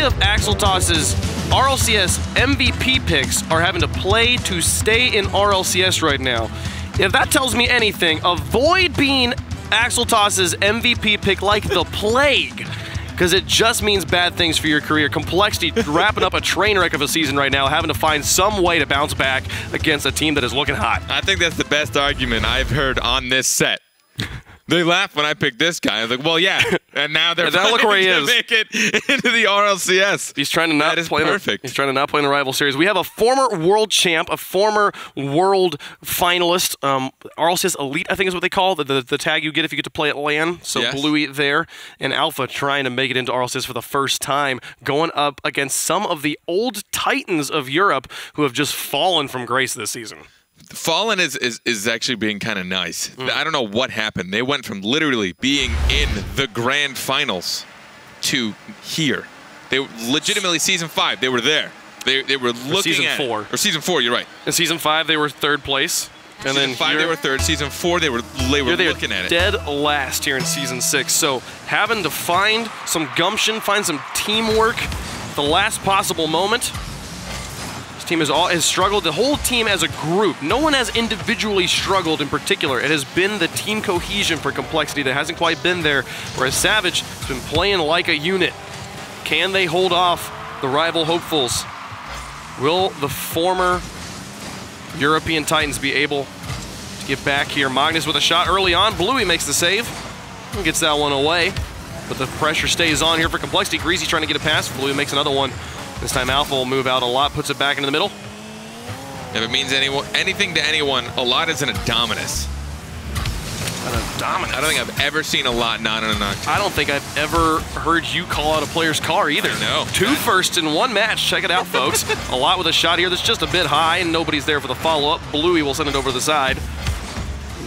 of Axeltoss's RLCS MVP picks are having to play to stay in RLCS right now. If that tells me anything, avoid being Axeltoss's MVP pick like the plague, because it just means bad things for your career. Complexity wrapping up a train wreck of a season right now, having to find some way to bounce back against a team that is looking hot. I think that's the best argument I've heard on this set. They laughed when I picked this guy. I was like, well, yeah. And now they're trying to make it into the RLCS. He's trying to not play perfect. He's trying to not play in the rival series. We have a former world champ, a former world finalist, RLCS Elite, I think is what they call the tag you get if you get to play at LAN. So yes. Bluey there, and Alpha trying to make it into RLCS for the first time, going up against some of the old titans of Europe who have just fallen from grace this season. Fallen is actually being kind of nice. I don't know what happened. They went from literally being in the grand finals to here. They legitimately season 5. They were there. They were looking at season 4. Or season 4. You're right. In season 5, they were 3rd place. And season 5 they were 3rd. Season 4 they were looking at it. Dead last here in season 6. So having to find some gumption, find some teamwork, at the last possible moment. This team has struggled. The whole team as a group. No one has individually struggled in particular. It has been the team cohesion for Complexity that hasn't quite been there, whereas Savage has been playing like a unit. Can they hold off the rival hopefuls? Will the former European Titans be able to get back here? Magnus with a shot early on. Bluey makes the save and gets that one away, but the pressure stays on here for Complexity. Greasy trying to get a pass. Bluey makes another one. This time Alpha will move out a lot, puts it back into the middle. If it means anything to anyone, a lot is in a Dominus. I don't think I've ever seen a lot not in a Nocturne. I don't think I've ever heard you call out a player's car either. No. 2 firsts in 1 match. Check it out, folks. A lot with a shot here that's just a bit high, and nobody's there for the follow-up. Bluey will send it over to the side.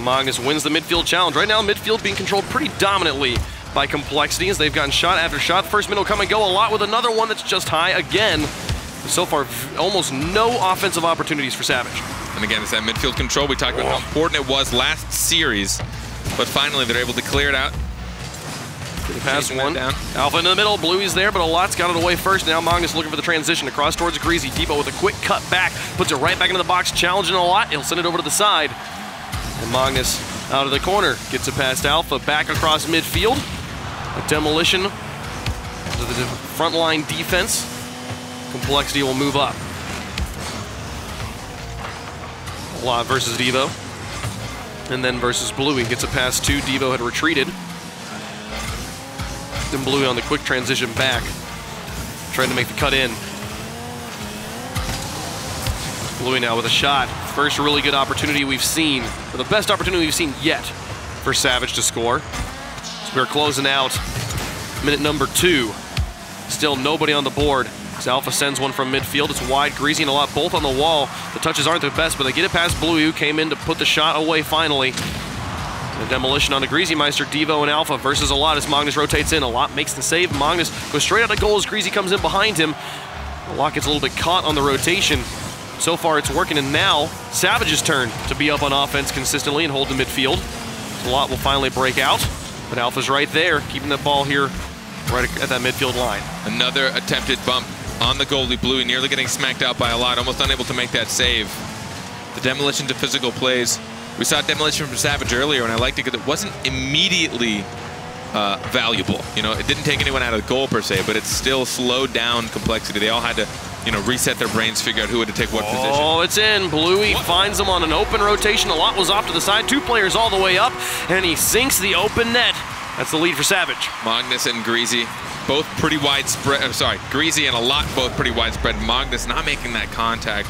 Magnus wins the midfield challenge. Right now, midfield being controlled pretty dominantly by Complexity as they've gotten shot after shot. First mid will come and go a lot with another one that's just high again. So far, almost no offensive opportunities for Savage. And again, it's that midfield control. We talked about how important it was last series, but finally they're able to clear it out. Get past one. Down. Alpha into the middle. Bluey's there, but a lot's got it away first. Now Magnus looking for the transition across towards Greasy. Debo with a quick cut back, puts it right back into the box, challenging a lot. He'll send it over to the side. And Magnus out of the corner gets it past Alpha, back across midfield. A demolition to the frontline defense. Complexity will move up. A lot versus Devo. And then versus Bluey. Gets a pass to Devo, had retreated. Then Bluey on the quick transition back. Trying to make the cut in. Bluey now with a shot. First really good opportunity we've seen, or the best opportunity we've seen yet for Savage to score. So we're closing out minute number 2. Still nobody on the board. As Alpha sends one from midfield. It's wide, Greasy and a lot both on the wall. The touches aren't the best, but they get it past Bluey, who came in to put the shot away finally. The demolition on the Greasy Meister. Devo and Alpha versus a lot as Magnus rotates in. A lot makes the save. Magnus goes straight out of goal as Greasy comes in behind him. A lot gets a little bit caught on the rotation. So far it's working, and now Savage's turn to be up on offense consistently and hold the midfield. A lot will finally break out, but Alpha's right there, keeping the ball here right at that midfield line. Another attempted bump on the goalie. Bluey nearly getting smacked out by a lot, almost unable to make that save. The demolition to physical plays. We saw demolition from Savage earlier, and I liked it because it wasn't immediately valuable. You know, it didn't take anyone out of the goal per se, but it still slowed down Complexity. They all had to, you know, reset their brains, figure out who had to take what position. Oh, it's in. Bluey finds them on an open rotation. A lot was off to the side. 2 players all the way up, and he sinks the open net. That's the lead for Savage. Magnus and Greasy, both pretty widespread. Greasy and a lot both pretty widespread. Magnus not making that contact.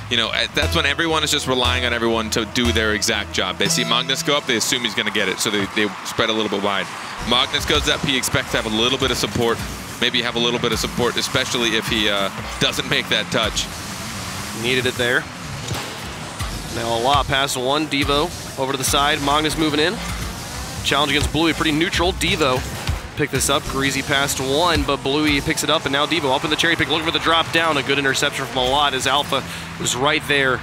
You know, that's when everyone is just relying on everyone to do their exact job. They see Magnus go up, they assume he's going to get it, so they spread a little bit wide. Magnus goes up, he expects to have a little bit of support, maybe have a little bit of support, especially if he doesn't make that touch. Needed it there. Now a lot past one. Devo over to the side. Magnus moving in. Challenge against Bluey, pretty neutral. Devo pick this up. Greasy past one, but Bluey picks it up, and now Devo up in the cherry pick, looking for the drop down. A good interception from a lot as Alpha was right there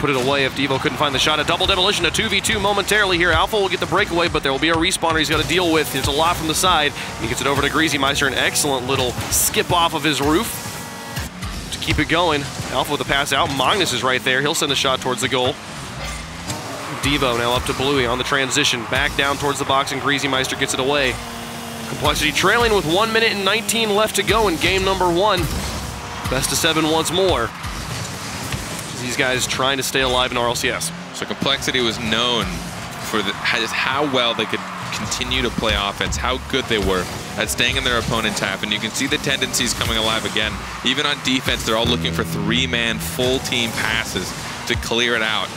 put it away if Devo couldn't find the shot. A double demolition, a 2v2 momentarily here. Alpha will get the breakaway, but there will be a respawner he's got to deal with. There's a lot from the side. He gets it over to Greasy Meister, an excellent little skip off of his roof to keep it going. Alpha with the pass out. Magnus is right there. He'll send the shot towards the goal. Devo now up to Bluey on the transition. Back down towards the box, and Greasy Meister gets it away. Complexity trailing with 1 minute and 19 left to go in game number 1. Best of 7 once more. These guys trying to stay alive in RLCS. So Complexity was known for just how well they could continue to play offense, how good they were at staying in their opponent's half, and you can see the tendencies coming alive again. Even on defense, they're all looking for 3-man full team passes to clear it out.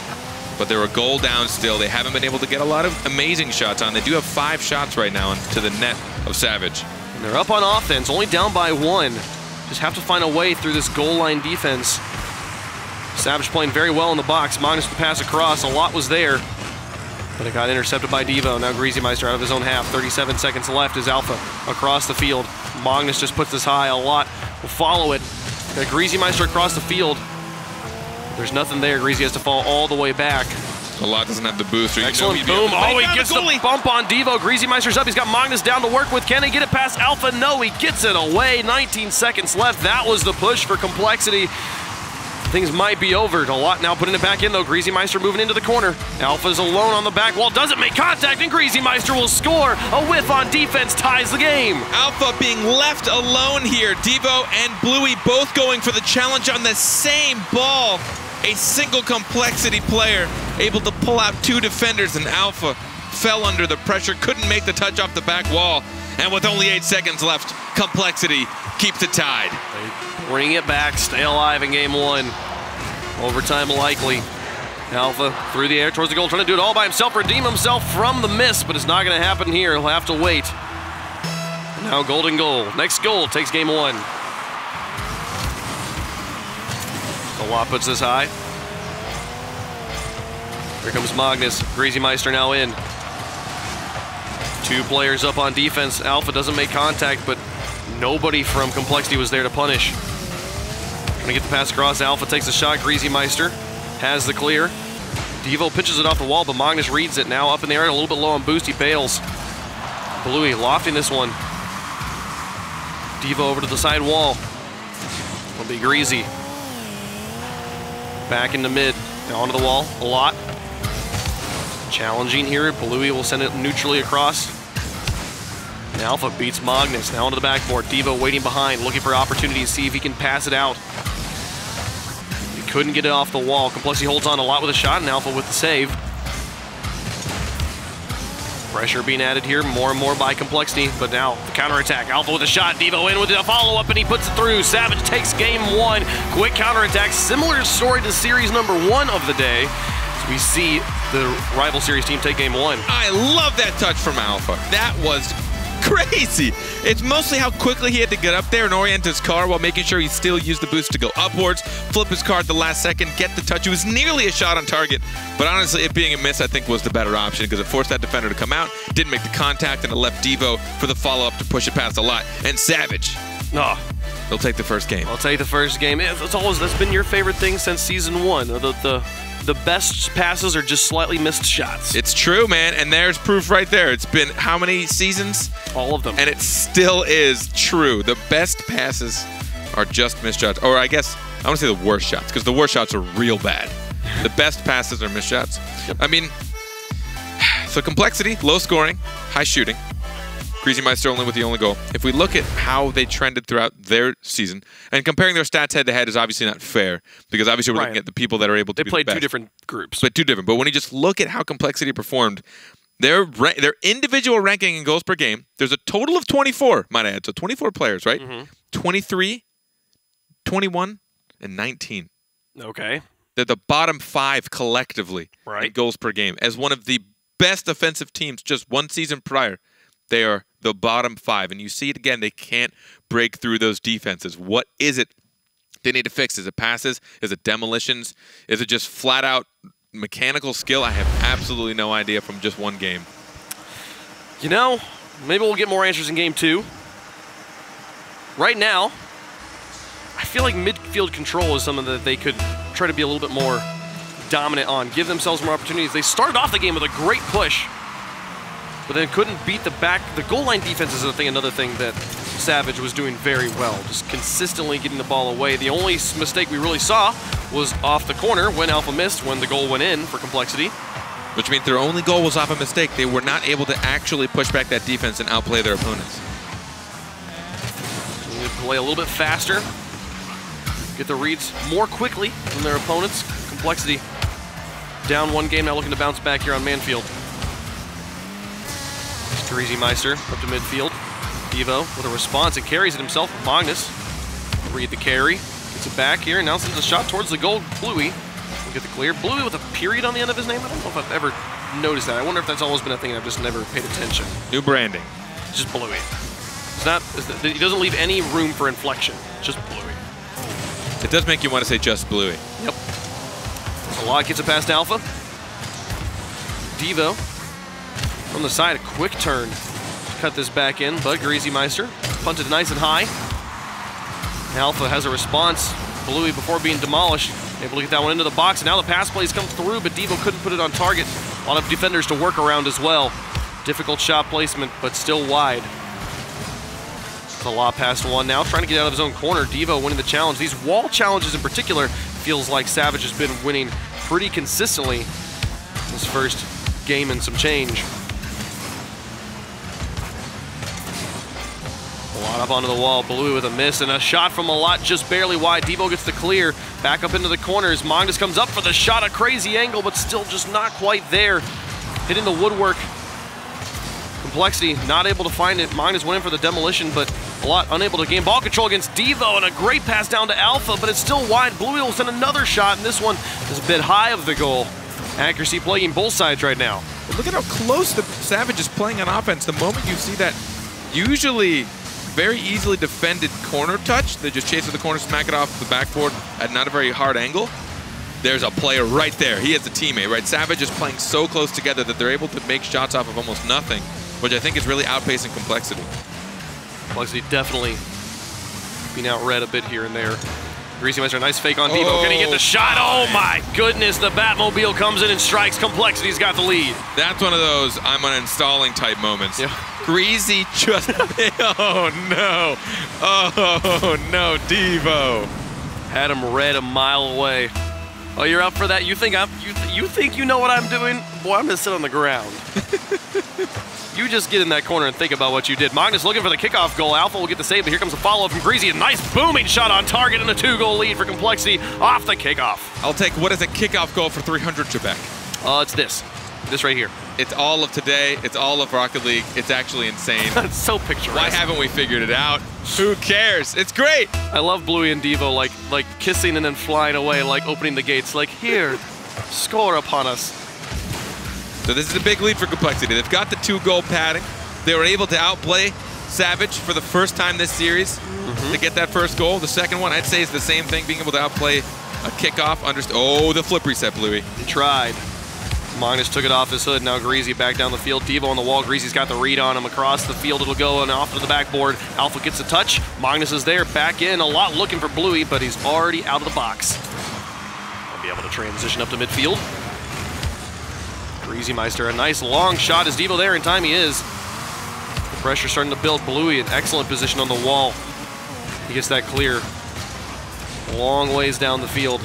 But they're a goal down still. They haven't been able to get a lot of amazing shots on. They do have 5 shots right now to the net of Savage. And they're up on offense, only down by 1. Just have to find a way through this goal line defense. Savage playing very well in the box. Magnus with the pass across. A lot was there, but it got intercepted by Devo. Now Greasy Meister out of his own half. 37 seconds left as Alpha across the field. Magnus just puts this high. A lot will follow it. Got Greasy Meister across the field. There's nothing there. Greasy has to fall all the way back. A lot doesn't have the booster. Excellent boom. Oh, he gets the bump on Devo. Greasy Meister's up. He's got Magnus down to work with. Can he get it past Alpha? No, he gets it away. 19 seconds left. That was the push for Complexity. Things might be over. A lot now putting it back in, though. Greasy Meister moving into the corner. Alpha's alone on the back wall. Doesn't make contact, and Greasy Meister will score. A whiff on defense ties the game. Alpha being left alone here. Devo and Bluey both going for the challenge on the same ball. A single Complexity player able to pull out 2 defenders, and Alpha fell under the pressure, couldn't make the touch off the back wall. And with only 8 seconds left, Complexity keeps it tied. Bring it back, stay alive in game 1. Overtime likely. Alpha through the air towards the goal, trying to do it all by himself, redeem himself from the miss, but it's not going to happen here. He'll have to wait. Now golden goal. Next goal takes game 1. Lot puts this high. Here comes Magnus. Greasy Meister now in. 2 players up on defense. Alpha doesn't make contact, but nobody from Complexity was there to punish. Trying to get the pass across. Alpha takes a shot. Greasy Meister has the clear. Devo pitches it off the wall, but Magnus reads it. Now up in the air, a little bit low on boost. He bails. Bluey lofting this one. Devo over to the side wall. It'll be Greasy. Back into mid, onto the wall, a lot. Challenging here, Bluey will send it neutrally across. And Alpha beats Magnus, now onto the backboard. Devo waiting behind, looking for opportunity to see if he can pass it out. He couldn't get it off the wall. Complexity holds on a lot with a shot, and Alpha with the save. Pressure being added here, more and more by Complexity, but now the counterattack. Alpha with a shot, Devo in with a follow-up, and he puts it through. Savage takes game 1. Quick counterattack, similar story to series number 1 of the day. As we see the rival series team take game 1. I love that touch from Alpha. That was crazy. It's mostly how quickly he had to get up there and orient his car while making sure he still used the boost to go upwards, flip his car at the last second, get the touch. It was nearly a shot on target, but honestly, it being a miss, I think, was the better option because it forced that defender to come out, didn't make the contact, and it left Devo for the follow-up to push it past a lot. And Savage, he'll take the first game. I'll take the first game. That's been your favorite thing since season 1. The best passes are just slightly missed shots. It's true, man, and there's proof right there. It's been how many seasons? All of them. And it still is true. The best passes are just missed shots. Or I guess, I want to say the worst shots, because the worst shots are real bad. The best passes are missed shots. Yep. I mean, so Complexity, low scoring, high shooting. Greasy Meister only with the only goal. If we look at how they trended throughout their season, and comparing their stats head-to-head is obviously not fair, because obviously we're looking at the people that are able to be the best. They played 2 different groups. But 2 different. But when you just look at how Complexity performed, their individual ranking in goals per game, there's a total of 24, might I add. So 24 players, right? 23, 21, and 19. Okay. They're the bottom 5 collectively in goals per game. As one of the best offensive teams just 1 season prior, they are the bottom 5. And you see it again, they can't break through those defenses. What is it they need to fix? Is it passes? Is it demolitions? Is it just flat out mechanical skill? I have absolutely no idea from just 1 game. You know, maybe we'll get more answers in game 2. Right now, I feel like midfield control is something that they could try to be a little bit more dominant on, give themselves more opportunities. They started off the game with a great push, but then couldn't beat the back. The goal line defense is another thing that Savage was doing very well, just consistently getting the ball away. The only mistake we really saw was off the corner when Alpha missed, when the goal went in for Complexity. Which means their only goal was off a mistake. They were not able to actually push back that defense and outplay their opponents. They need to play a little bit faster, get the reads more quickly than their opponents. Complexity down one game, now looking to bounce back here on Manfield. Greasy Meister up to midfield. Devo with a response and carries it himself. Magnus read the carry, gets it back here, now sends a shot towards the goal. Bluey will get the clear. Bluey with a period on the end of his name. I don't know if I've ever noticed that. I wonder if that's always been a thing and I've just never paid attention. New branding. It's just Bluey. It's not. He doesn't leave any room for inflection. It's just Bluey. It does make you want to say just Bluey. Yep. A lot gets it past Alpha. Devo from the side, a quick turn to cut this back in, but Greasy Meister punted nice and high. Alpha has a response. Bluey, before being demolished, able to get that one into the box, and now the pass plays come through, but Devo couldn't put it on target. A lot of defenders to work around as well. Difficult shot placement, but still wide. The law past one now, trying to get out of his own corner. Devo winning the challenge. These wall challenges in particular feels like Savage has been winning pretty consistently this first game and some change. Lot up onto the wall. Bluey with a miss and a shot from a lot just barely wide. Devo gets the clear. Back up into the corners. Magnus comes up for the shot. A crazy angle, but still just not quite there. Hitting the woodwork. Complexity not able to find it. Magnus went in for the demolition, but a lot unable to gain ball control against Devo, and a great pass down to Alpha, but it's still wide. Bluey will send another shot, and this one is a bit high of the goal. Accuracy playing both sides right now. But look at how close the Savage is playing on offense. The moment you see that usually very easily defended corner touch, they just chase to the corner, smack it off the backboard at not a very hard angle. There's a player right there. He has a teammate, right? Savage is playing so close together that they're able to make shots off of almost nothing, which I think is really outpacing Complexity. Complexity definitely being outread a bit here and there. Greasy Meister, nice fake on Devo. Can he get the shot? Oh my goodness, the Batmobile comes in and strikes. Complexity's got the lead. That's one of those I'm uninstalling type moments. Yeah. Greasy just, oh no, Devo. Had him read a mile away. Oh, you're up for that? You think you think you know what I'm doing? Boy, I'm gonna sit on the ground. You just get in that corner and think about what you did. Magnus looking for the kickoff goal. Alpha will get the save, but here comes a follow-up from Greasy. A nice booming shot on target and a 2-goal lead for Complexity off the kickoff. I'll take, what is a kickoff goal for 300, Trebek? It's this right here. It's all of today. It's all of Rocket League. It's actually insane. It's so picturesque. Why haven't we figured it out? Who cares? It's great. I love Bluey and Devo like kissing and then flying away, like opening the gates. Like, here, score upon us. So this is a big lead for Complexity. They've got the 2-goal padding. They were able to outplay Savage for the first time this series to get that first goal. The second one, I'd say, is the same thing, being able to outplay a kickoff. Oh, the flip reset, Bluey. He tried. Magnus took it off his hood. Now Greasy back down the field. Devo on the wall. Greasy's got the read on him. Across the field it'll go and off to the backboard. Alpha gets a touch. Magnus is there. Back in. A lot looking for Bluey, but he's already out of the box. I'll be able to transition up to midfield. Greasy Meister, a nice long shot. Is Devo there in time? He is. The pressure starting to build. Bluey in excellent position on the wall. He gets that clear. Long ways down the field.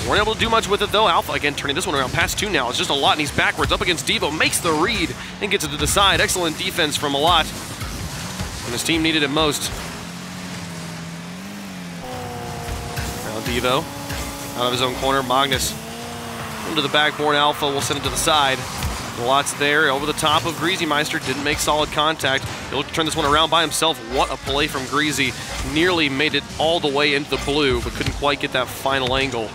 Weren't able to do much with it though. Alpha again turning this one around past 2 now. It's just a lot and he's backwards up against Devo. Makes the read and gets it to the side. Excellent defense from a lot when his team needed it most. Now Devo out of his own corner. Magnus into the backboard. Alpha will send it to the side. Lots there over the top of Greasy Meister. Didn't make solid contact. He'll turn this one around by himself. What a play from Greasy. Nearly made it all the way into the blue, but couldn't quite get that final angle.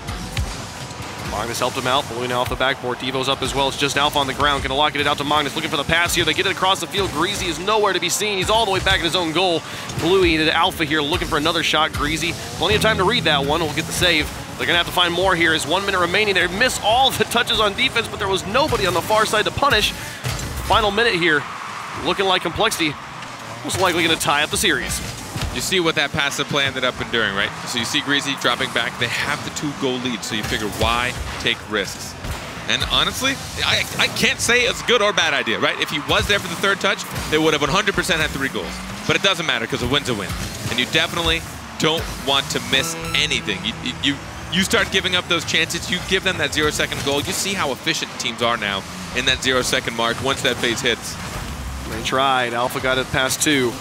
Magnus helped him out. Bluey now off the backboard. Devo's up as well. It's just Alpha on the ground. Gonna lock it out to Magnus. Looking for the pass here. They get it across the field. Greasy is nowhere to be seen. He's all the way back in his own goal. Bluey to Alpha here looking for another shot. Greasy. Plenty of time to read that one. We'll get the save. They're gonna have to find more here. There's 1 minute remaining. They miss all the touches on defense, but there was nobody on the far side to punish. Final minute here. Looking like Complexity most likely gonna tie up the series. You see what that passive play ended up enduring, right? So you see Greasy dropping back. They have the 2-goal lead, so you figure why take risks? And honestly, I can't say it's a good or bad idea, right? If he was there for the third touch, they would have 100% had 3 goals. But it doesn't matter because a win's a win. And you definitely don't want to miss anything. You start giving up those chances, you give them that 0-second goal. You see how efficient teams are now in that 0-second mark once that phase hits. They tried. Alpha got it past 2.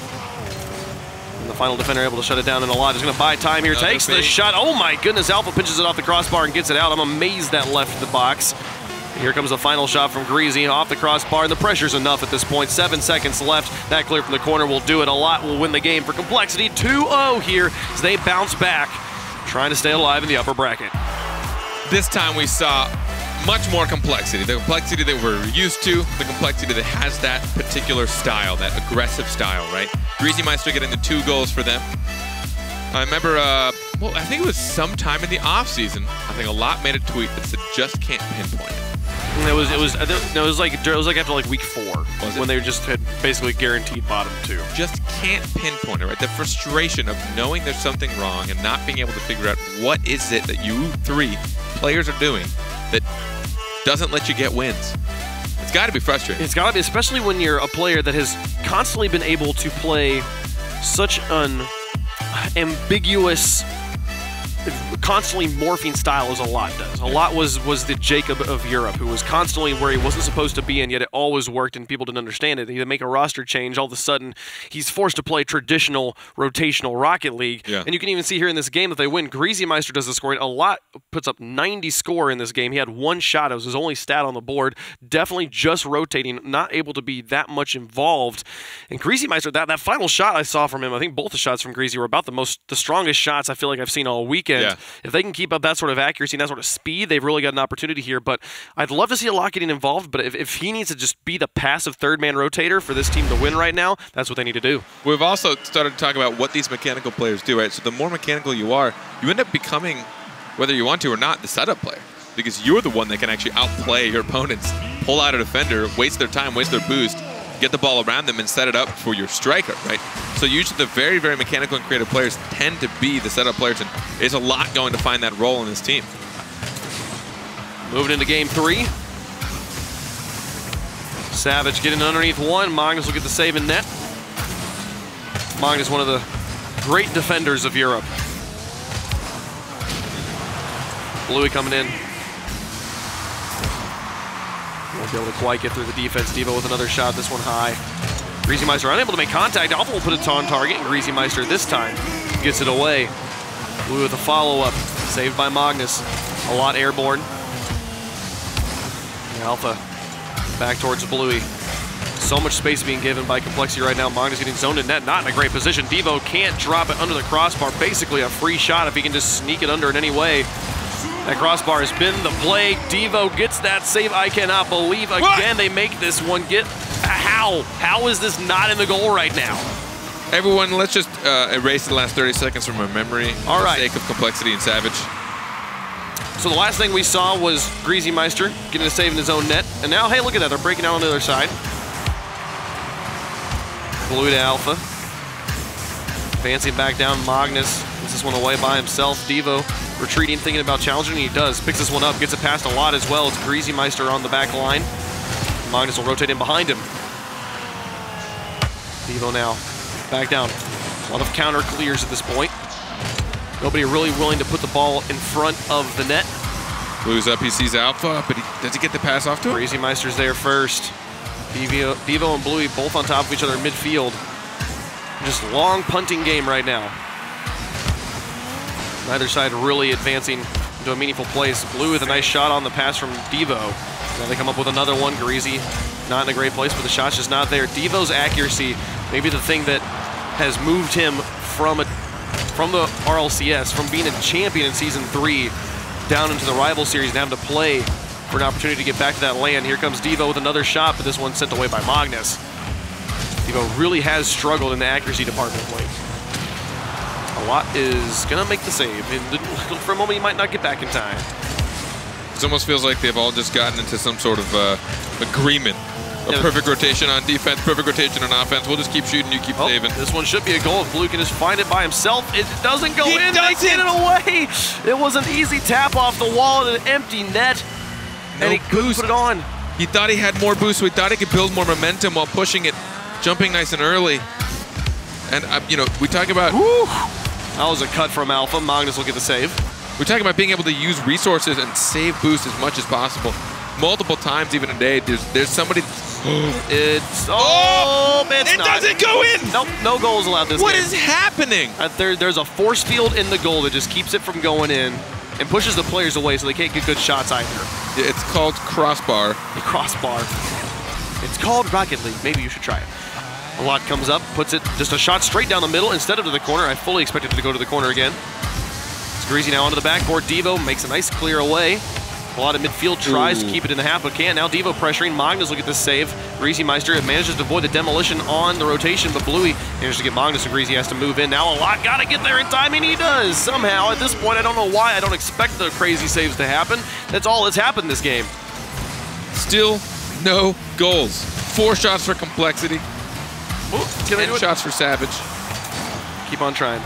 And the final defender able to shut it down in a lot. Is going to buy time here. Takes the shot. Oh my goodness. Alpha pinches it off the crossbar and gets it out. I'm amazed that left the box. And here comes the final shot from Greasy off the crossbar. And the pressure's enough at this point. 7 seconds left. That clear from the corner will do it. A lot will win the game for Complexity. 2-0 here as they bounce back, trying to stay alive in the upper bracket. This time we saw much more complexity. The complexity that we're used to, the complexity that has that particular style, that aggressive style, right? Greasy Meister getting the 2 goals for them. I remember, well, I think it was sometime in the offseason, I think a lot made a tweet that said, just can't pinpoint it. It was like after like week 4 when they just had basically guaranteed bottom 2. Just can't pinpoint it, right? The frustration of knowing there's something wrong and not being able to figure out what is it that you 3 players are doing that doesn't let you get wins. It's got to be frustrating. It's got to be, especially when you're a player that has constantly been able to play such an ambiguous, constantly morphing style as a lot does. A lot was the Jacob of Europe, who was constantly where he wasn't supposed to be, and yet it always worked, and people didn't understand it. He'd make a roster change, all of a sudden he's forced to play traditional rotational Rocket League. Yeah. And you can even see here in this game that they win. Greasy Meister does the scoring. A lot puts up 90 score in this game. He had 1 shot. It was his only stat on the board. Definitely just rotating, not able to be that much involved. And Greasy Meister, that final shot I saw from him, I think both the shots from Greasy were about the strongest shots I feel like I've seen all weekend. Yeah. If they can keep up that sort of accuracy and that sort of speed, they've really got an opportunity here. But I'd love to see a lot getting involved, but if he needs to just be the passive third-man rotator for this team to win right now, that's what they need to do. We've also started to talk about what these mechanical players do, right? So the more mechanical you are, you end up becoming, whether you want to or not, the setup player. Because you're the one that can actually outplay your opponents, pull out a defender, waste their time, waste their boost, get the ball around them and set it up for your striker, right? So usually the very, very mechanical and creative players tend to be the setup players, and there's a lot going to find that role in this team. Moving into game 3. Savage getting underneath 1. Magnus will get the save in net. Magnus, one of the great defenders of Europe. Bluey coming in. Won't be able to quite get through the defense. Devo with another shot, this one high. Greasy Meister unable to make contact. Alpha will put it on target, and Greasy Meister this time gets it away. Bluey with a follow-up, saved by Magnus. A lot airborne. And Alpha back towards Bluey. So much space being given by Complexity right now. Magnus getting zoned in net, not in a great position. Devo can't drop it under the crossbar. Basically a free shot if he can just sneak it under in any way. That crossbar has been the play. Devo gets that save. I cannot believe again they make this one. How? How is this not in the goal right now? Everyone, let's just erase the last 30 seconds from our memory for the sake of Complexity and Savage. So the last thing we saw was Greasy Meister getting a save in his own net. And now, hey, look at that. They're breaking out on the other side. Blue to Alpha. Advancing back down. Magnus gets this one away by himself. Devo retreating, thinking about challenging, and he does. Picks this one up, gets it past a lot as well. It's Greasy Meister on the back line. Magnus will rotate in behind him. Devo now back down. A lot of counter clears at this point. Nobody really willing to put the ball in front of the net. Blue's up, he sees Alpha, but does he get the pass off to him? Greasy Meister's there first. Devo and Bluey both on top of each other in midfield. Just long punting game right now. Neither side really advancing into a meaningful place. Blue with a nice shot on the pass from Devo. Now they come up with another one. Greasy not in a great place, but the shot's just not there. Devo's accuracy, maybe the thing that has moved him from the RLCS, from being a champion in Season 3 down into the rival series and having to play for an opportunity to get back to that land. Here comes Devo with another shot, but this one's sent away by Magnus. Devo really has struggled in the accuracy department of late. A lot is going to make the save. For a moment, he might not get back in time. It almost feels like they've all just gotten into some sort of agreement A perfect rotation on defense, perfect rotation on offense. We'll just keep shooting, you keep saving. This one should be a goal if Blue can just find it by himself. It doesn't go in, they get it away. It was an easy tap off the wall and an empty net. And he couldn't put it on. He thought he had more boost, so he thought he could build more momentum while pushing it, jumping nice and early. And, you know, we talk about... Woo. That was a cut from Alpha. Magnus will get the save. We're talking about being able to use resources and save boost as much as possible. Multiple times even a day, there's somebody... It doesn't go in! Nope, no goals allowed this game. What is happening? There's a force field in the goal that just keeps it from going in and pushes the players away so they can't get good shots either. It's called crossbar. Crossbar. It's called Rocket League. Maybe you should try it. A lot comes up, puts it just a shot straight down the middle instead of to the corner. I fully expected it to go to the corner again. It's Greasy now onto the backboard. Devo makes a nice clear away. A lot of midfield tries to keep it in the half, but can't. Now Devo pressuring. Magnus will get this save. Greasy Meister manages to avoid the demolition on the rotation, but Bluey manages to get Magnus, and Greasy has to move in. Now a lot got to get there in time, and he does. Somehow, at this point, I don't know why. I don't expect the crazy saves to happen. That's all that's happened this game. Still no goals. 4 shots for Complexity. 10 shots for Savage. Keep on trying.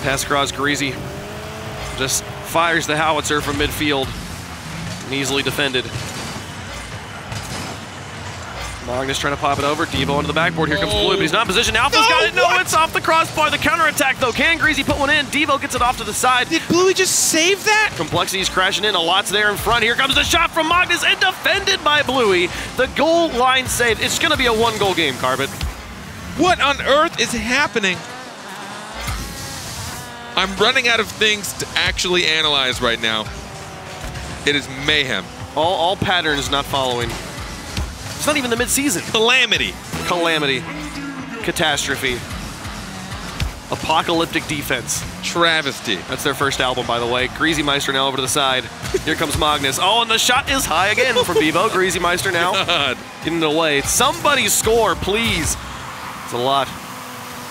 Pass across Greasy. Just fires the howitzer from midfield and easily defended. Magnus trying to pop it over. Devo onto the backboard. Here comes Blue, but he's not in position. Alpha's got it. No, it's off the crossbar. The counterattack, though. Can Greasy put one in? Devo gets it off to the side. Did Bluey just save that? Complexity's crashing in. A lot's there in front. Here comes the shot from Magnus and defended by Bluey. The goal line save. It's going to be a 1-goal game, Carpet. What on earth is happening? I'm running out of things to actually analyze right now. It is mayhem. All patterns not following. It's not even the mid-season. Calamity. Calamity. Catastrophe. Apocalyptic defense. Travesty. That's their first album, by the way. Greasy Meister now over to the side. Here comes Magnus. Oh, and the shot is high again from Devo. Greasy Meister now getting it away. Somebody score, please. It's a lot.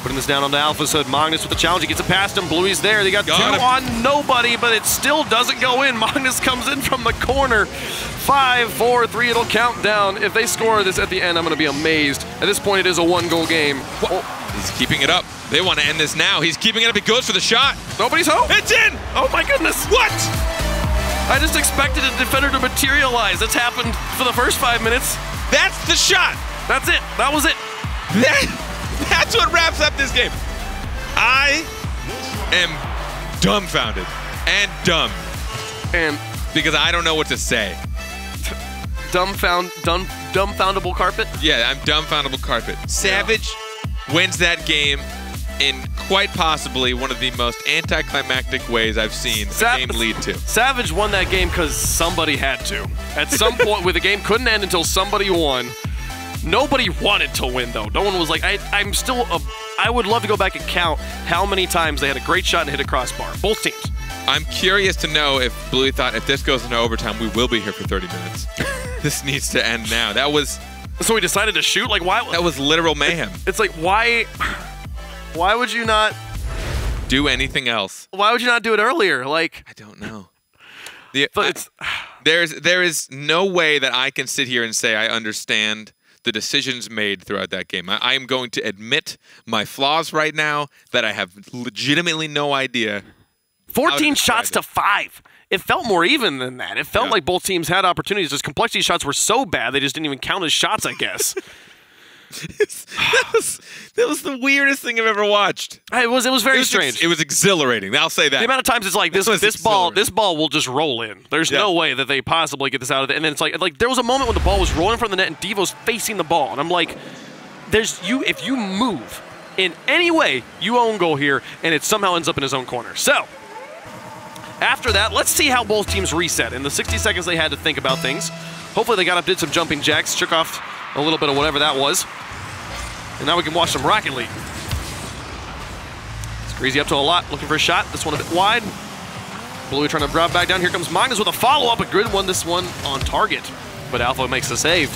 Putting this down on the Alpha's hood. Magnus with the challenge. He gets it past him. Bluey's there. They got 2 on nobody, but it still doesn't go in. Magnus comes in from the corner. 5, 4, 3. It'll count down. If they score this at the end, I'm going to be amazed. At this point, it is a 1-goal game. Oh. He's keeping it up. They want to end this now. He's keeping it up. He goes for the shot. Nobody's home. It's in. Oh, my goodness. What? I just expected a defender to materialize. That's happened for the first 5 minutes. That's the shot. That's it. That was it. That's what wraps up this game. I am dumbfounded and dumb. And because I don't know what to say. Dumbfoundable Carpet? Yeah, I'm dumbfoundable Carpet. Savage wins that game in quite possibly one of the most anticlimactic ways I've seen a game lead to. Savage won that game because somebody had to. At some point, where the game couldn't end until somebody won. Nobody wanted to win, though. No one was like, I would love to go back and count how many times they had a great shot and hit a crossbar. Both teams. I'm curious to know if Bluey thought if this goes into overtime, we will be here for 30 minutes. This needs to end now. That was... So we decided to shoot? Like, why? That was literal mayhem. It's like, why would you not... do anything else? Why would you not do it earlier? Like... I don't know. There is no way that I can sit here and say I understand the decisions made throughout that game. I am going to admit my flaws right now, that I have legitimately no idea. 14 shots to 5. It felt more even than that. It felt like both teams had opportunities. Those complexity shots were so bad, they just didn't even count as shots, I guess. that was the weirdest thing I've ever watched. It was very strange. It was exhilarating. I'll say that. The amount of times it's like this ball will just roll in. There's no way that they possibly get this out of it. And then it's like there was a moment when the ball was rolling from the net and Devo's facing the ball, and I'm like, if you move in any way, you own goal here, and it somehow ends up in his own corner. So after that, let's see how both teams reset. In the 60 seconds they had to think about things. Hopefully they got up, did some jumping jacks, shook off a little bit of whatever that was. And now we can watch some Rocket League. It's Greasy up to a lot, looking for a shot. This one a bit wide. Blue trying to drop back down. Here comes Magnus with a follow-up. A good one, this one on target. But Alpha makes the save.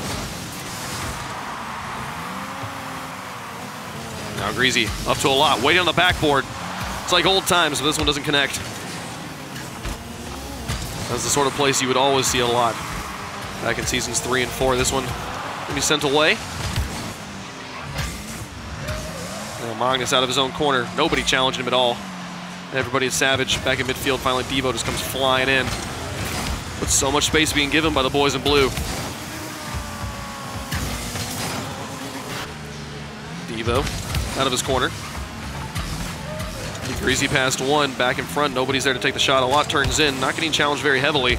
Now Greasy up to a lot, waiting on the backboard. It's like old times, but this one doesn't connect. That's the sort of place you would always see a lot. Back in seasons 3 and 4, this one will be sent away. Now Magnus out of his own corner. Nobody challenging him at all. Everybody is Savage back in midfield. Finally, Devo just comes flying in. With so much space being given by the boys in blue. Devo out of his corner. Greasy past one, back in front. Nobody's there to take the shot. A lot turns in, not getting challenged very heavily.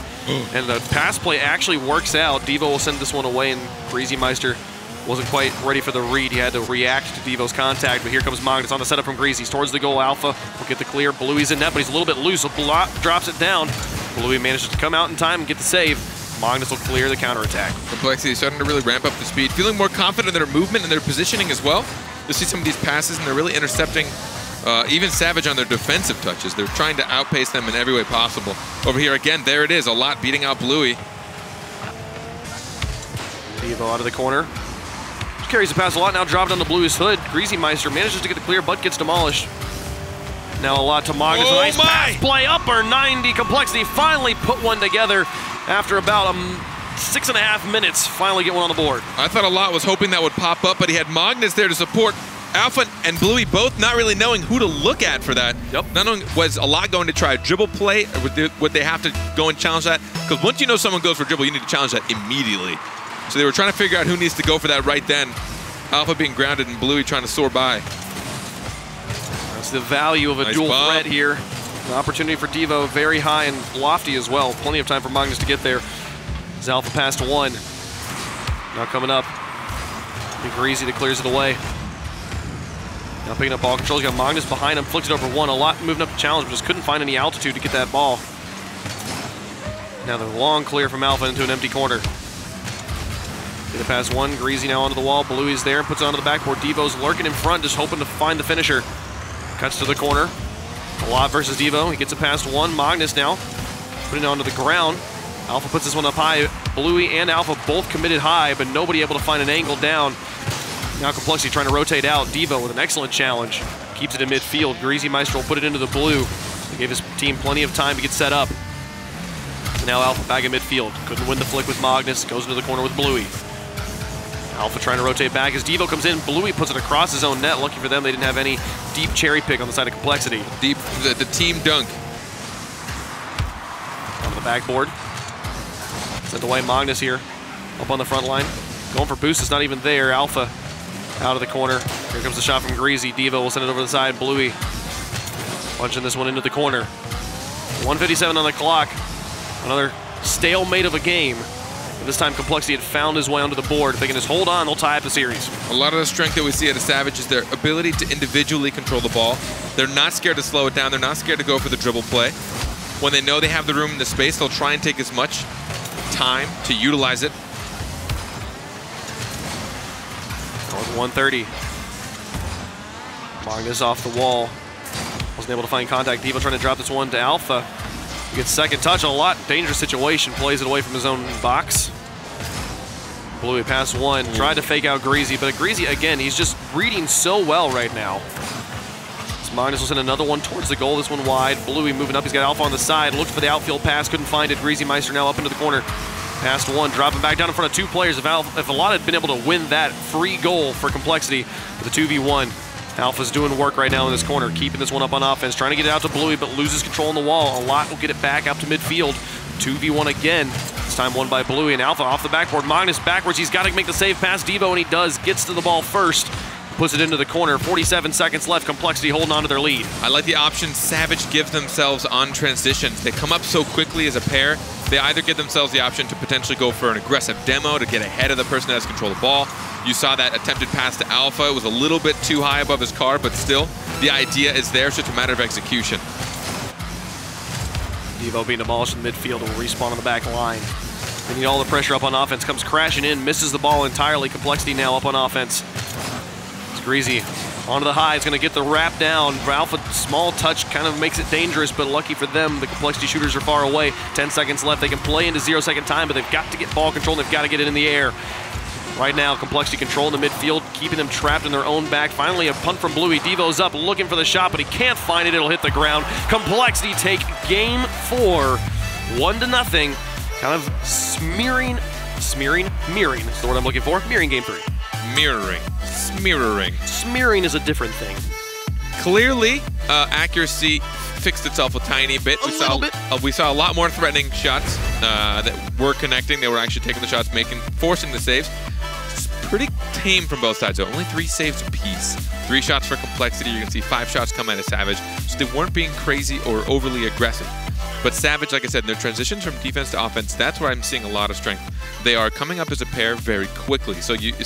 And the pass play actually works out. Devo will send this one away, and Greasy Meister wasn't quite ready for the read. He had to react to Devo's contact, but here comes Magnus on the setup from Greasy. Towards the goal, Alpha will get the clear. Bluey's in net, but he's a little bit loose, so drops it down. Bluey manages to come out in time and get the save. Magnus will clear the counterattack. Complexity is starting to really ramp up the speed, feeling more confident in their movement and their positioning as well. You'll see some of these passes, and they're really intercepting even Savage on their defensive touches. They're trying to outpace them in every way possible. Over here again, there it is, a lot beating out Bluey. Devo out of the corner. Carries the pass a lot, now dropped on the Bluey's hood. Greasy Meister manages to get the clear, but gets demolished. Now a lot to Magnus. Oh, nice pass play, upper 90. Complexity finally put one together after about 6.5 minutes. Finally get one on the board. I thought a lot was hoping that would pop up, but he had Magnus there to support. Alpha and Bluey both not really knowing who to look at for that. Yep. Not knowing, was a lot going to try a dribble play, or would they have to go and challenge that? Because once you know someone goes for dribble, you need to challenge that immediately. So they were trying to figure out who needs to go for that right then. Alpha being grounded and Bluey trying to soar by. That's the value of a dual threat here. An opportunity for Devo, very high and lofty as well. Plenty of time for Magnus to get there. As Alpha passed one. Now coming up. Greasy that clears it away. Now picking up ball control. He's got Magnus behind him, flicks it over one. A lot moving up the challenge, but just couldn't find any altitude to get that ball. Now the long clear from Alpha into an empty corner. Get it past one. Greasy now onto the wall. Bluey's there, puts it onto the backboard. Devo's lurking in front, just hoping to find the finisher. Cuts to the corner. A lot versus Devo. He gets it past one. Magnus now putting it onto the ground. Alpha puts this one up high. Bluey and Alpha both committed high, but nobody able to find an angle down. Now Complexity trying to rotate out. Devo with an excellent challenge. Keeps it in midfield. Greasy Meister will put it into the blue. He gave his team plenty of time to get set up. And now Alpha back in midfield. Couldn't win the flick with Magnus. Goes into the corner with Bluey. Alpha trying to rotate back as Devo comes in. Bluey puts it across his own net. Lucky for them, they didn't have any deep cherry pick on the side of Complexity. Deep, the team dunk. On the backboard. Sent away Magnus here. Up on the front line. Going for boost, it's not even there. Alpha out of the corner. Here comes the shot from Greasy. Devo will send it over the side. Bluey punching this one into the corner. 1:57 on the clock. Another stalemate of a game. But this time Complexity had found his way onto the board. If they can just hold on, they'll tie up the series. A lot of the strength that we see at a Savage is their ability to individually control the ball. They're not scared to slow it down. They're not scared to go for the dribble play. When they know they have the room and the space, they'll try and take as much time to utilize it. 1:30. Magnus off the wall. Wasn't able to find contact. Devo trying to drop this one to Alpha. He gets second touch on a lot. Dangerous situation. Plays it away from his own box. Bluey past one. Tried to fake out Greasy, but Greasy, again, he's just reading so well right now. So Magnus will send another one towards the goal. This one wide. Bluey moving up. He's got Alpha on the side. Looked for the outfield pass. Couldn't find it. Greasy Meister now up into the corner. Past one, dropping back down in front of two players. If a lot had been able to win that free goal for Complexity with a 2v1, Alpha's doing work right now in this corner, keeping this one up on offense, trying to get it out to Bluey, but loses control on the wall. A lot will get it back out to midfield. 2v1 again. This time won by Bluey, and Alpha off the backboard. Magnus backwards. He's got to make the save past Devo, and he does. Gets to the ball first. Puts it into the corner. 47 seconds left. Complexity holding on to their lead. I like the option Savage gives themselves on transitions. They come up so quickly as a pair. They either give themselves the option to potentially go for an aggressive demo to get ahead of the person that has control of the ball. You saw that attempted pass to Alpha. It was a little bit too high above his car, but still, the idea is there. It's just a matter of execution. Devo being demolished in midfield will respawn on the back line. They need all the pressure up on offense. Comes crashing in, misses the ball entirely. Complexity now up on offense. Greasy onto the high. It's going to get the wrap down. Alpha, small touch kind of makes it dangerous, but lucky for them, the Complexity shooters are far away. 10 seconds left. They can play into 0-second time, but they've got to get ball control and they've got to get it in the air. Right now, Complexity controlling the midfield, keeping them trapped in their own back. Finally, a punt from Bluey. Devo's up looking for the shot, but he can't find it. It'll hit the ground. Complexity take game 4, 1-0. Kind of smearing Smearing? Mirroring is the word I'm looking for. Mirroring game 3. Mirroring. Smearing. Smearing is a different thing. Clearly, accuracy fixed itself a tiny bit. We saw a lot more threatening shots that were connecting. They were actually taking the shots, forcing the saves. It's pretty tame from both sides, though. Only 3 saves apiece. 3 shots for complexity. You can see 5 shots come out of Savage. So they weren't being crazy or overly aggressive. But Savage, like I said, in their transitions from defense to offense, that's where I'm seeing a lot of strength. They are coming up as a pair very quickly. So you've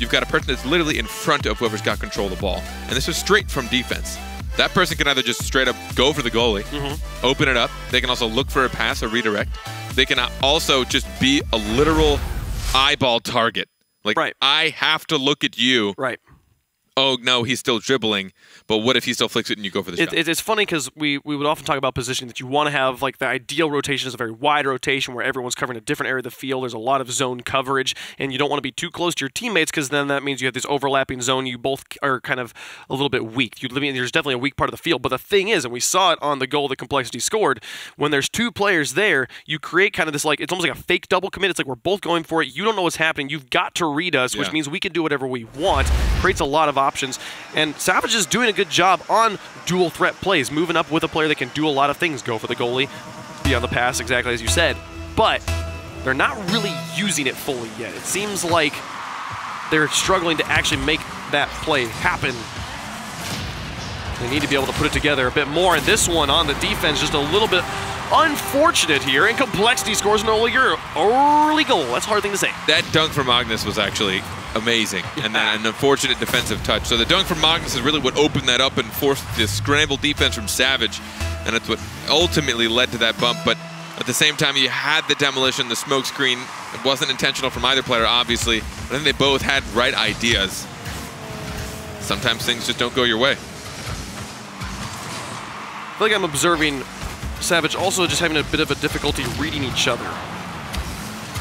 got a person that's literally in front of whoever's got control of the ball. And this is straight from defense. That person can either just straight up go for the goalie, open it up. They can also look for a pass or redirect. They can also just be a literal eyeball target. Like, I have to look at you. Right. Oh, no, he's still dribbling, but what if he still flicks it and you go for the shot? It's funny because we would often talk about positioning that you want to have, like, the ideal rotation is a very wide rotation where everyone's covering a different area of the field. There's a lot of zone coverage, and you don't want to be too close to your teammates because then that means you have this overlapping zone. You both are kind of a little bit weak. There's definitely a weak part of the field, but the thing is, and we saw it on the goal that Complexity scored, when there's 2 players there, you create kind of this, like, it's almost like a fake double commit. It's like we're both going for it. You don't know what's happening. You've got to read us, which means we can do whatever we want. Creates a lot of options. And Savage is doing a good job on dual threat plays, moving up with a player that can do a lot of things, go for the goalie, be on the pass, exactly as you said. But they're not really using it fully yet. It seems like they're struggling to actually make that play happen. They need to be able to put it together a bit more. And this one on the defense, just a little bit unfortunate here. And Complexity scores an early goal. That's a hard thing to say. That dunk from Magnus was actually amazing, and then an unfortunate defensive touch. So the dunk from Magnus is really what opened that up and forced the scramble defense from Savage, and it's what ultimately led to that bump. But at the same time, you had the demolition, the smoke screen. It wasn't intentional from either player, obviously. I think they both had right ideas. Sometimes things just don't go your way. I feel like I'm observing Savage also just having a bit of a difficulty reading each other.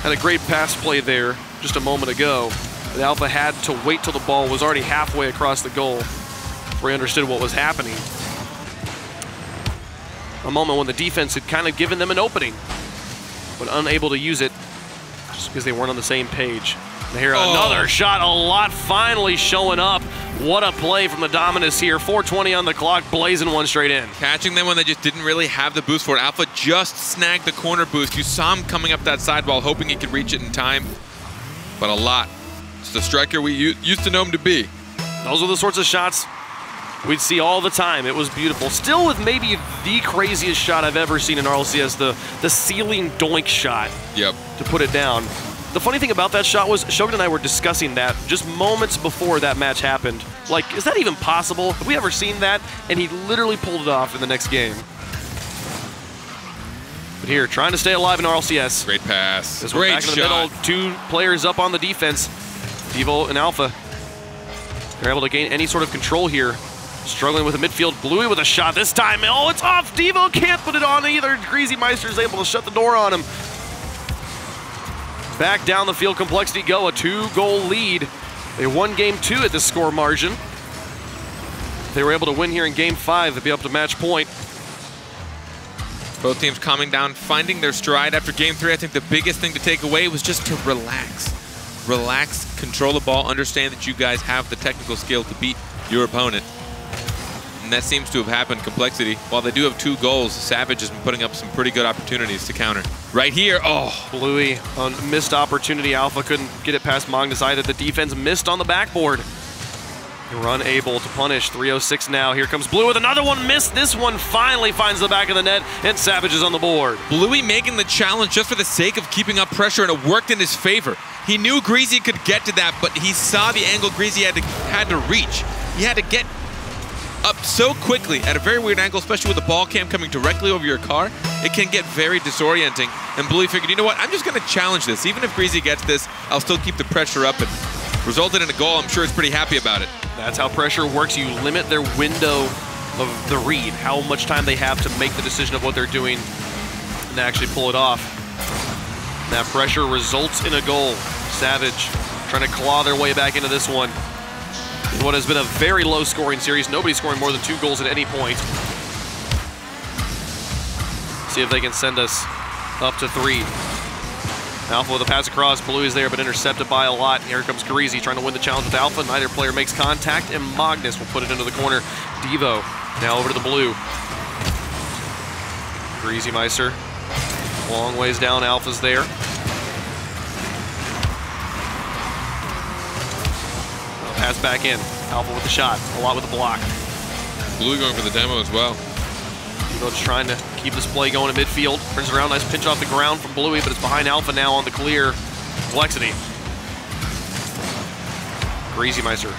Had a great pass play there just a moment ago. But Alpha had to wait till the ball was already halfway across the goal before he understood what was happening. A moment when the defense had kind of given them an opening, but unable to use it just because they weren't on the same page. And here, another shot, a lot finally showing up. What a play from the Dominus here. 4:20 on the clock, blazing one straight in. Catching them when they just didn't really have the boost for it. Alpha just snagged the corner boost. You saw him coming up that sidewall, hoping he could reach it in time, but a lot. It's the striker we used to know him to be. Those are the sorts of shots we'd see all the time. It was beautiful. Still with maybe the craziest shot I've ever seen in RLCS, the ceiling doink shot. Yep. To put it down. The funny thing about that shot was Shogun and I were discussing that just moments before that match happened. Like, is that even possible? Have we ever seen that? And he literally pulled it off in the next game. But here, trying to stay alive in RLCS. Great pass. This one Great back in the shot. middle, 2 players up on the defense. Devo and Alpha. They're able to gain any sort of control here. Struggling with the midfield. Bluey with a shot this time. Oh, it's off. Devo can't put it on either. Greasy Meister's able to shut the door on him. Back down the field, Complexity go, a 2-goal lead. They won game 2 at the score margin. If they were able to win here in game 5, they'd be up to match point. Both teams calming down, finding their stride after game 3. I think the biggest thing to take away was just to relax. Relax, control the ball, understand that you guys have the technical skill to beat your opponent. And that seems to have happened. Complexity, while they do have 2 goals, Savage has been putting up some pretty good opportunities to counter. Right here, Bluey on missed opportunity. Alpha couldn't get it past Magnus either. The defense missed on the backboard. They were unable to punish. 3:06 now. Here comes Blue with another one missed. This one finally finds the back of the net, and Savage is on the board. Bluey making the challenge just for the sake of keeping up pressure, and it worked in his favor. He knew Greasy could get to that, but he saw the angle Greasy had to reach. He had to get up so quickly at a very weird angle, especially with the ball cam coming directly over your car. It can get very disorienting. And Bluey figured, you know what, I'm just going to challenge this. Even if Greasy gets this, I'll still keep the pressure up, and resulted in a goal. I'm sure he's pretty happy about it. That's how pressure works. You limit their window of the read, how much time they have to make the decision of what they're doing and actually pull it off. And that pressure results in a goal. Savage trying to claw their way back into this one. In what has been a very low-scoring series. Nobody scoring more than 2 goals at any point. See if they can send us up to 3. Alpha with a pass across. Blue is there, but intercepted by a lot. Here comes Greasy trying to win the challenge with Alpha. Neither player makes contact, and Magnus will put it into the corner. Devo now over to the blue. Greasy Meister. Long ways down. Alpha's there. Pass back in. Alpha with the shot. A lot with the block. Blue going for the demo as well. Devo just trying to keep this play going in midfield. Turns around, nice pinch off the ground from Bluey, but it's behind Alpha now on the clear. Complexity. Greasy Meister.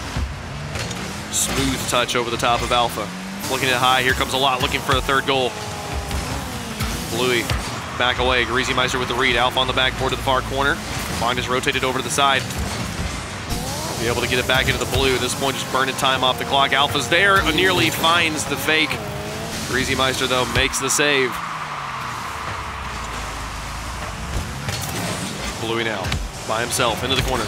Smooth touch over the top of Alpha. Looking at high, here comes a lot, looking for a third goal. Bluey back away. Greasy Meister with the read. Alpha on the backboard to the far corner. Magnus rotated over to the side. Be able to get it back into the blue. At this point, just burning time off the clock. Alpha's there, nearly finds the fake. Greasy Meister, though, makes the save. Bluey now, by himself, into the corner.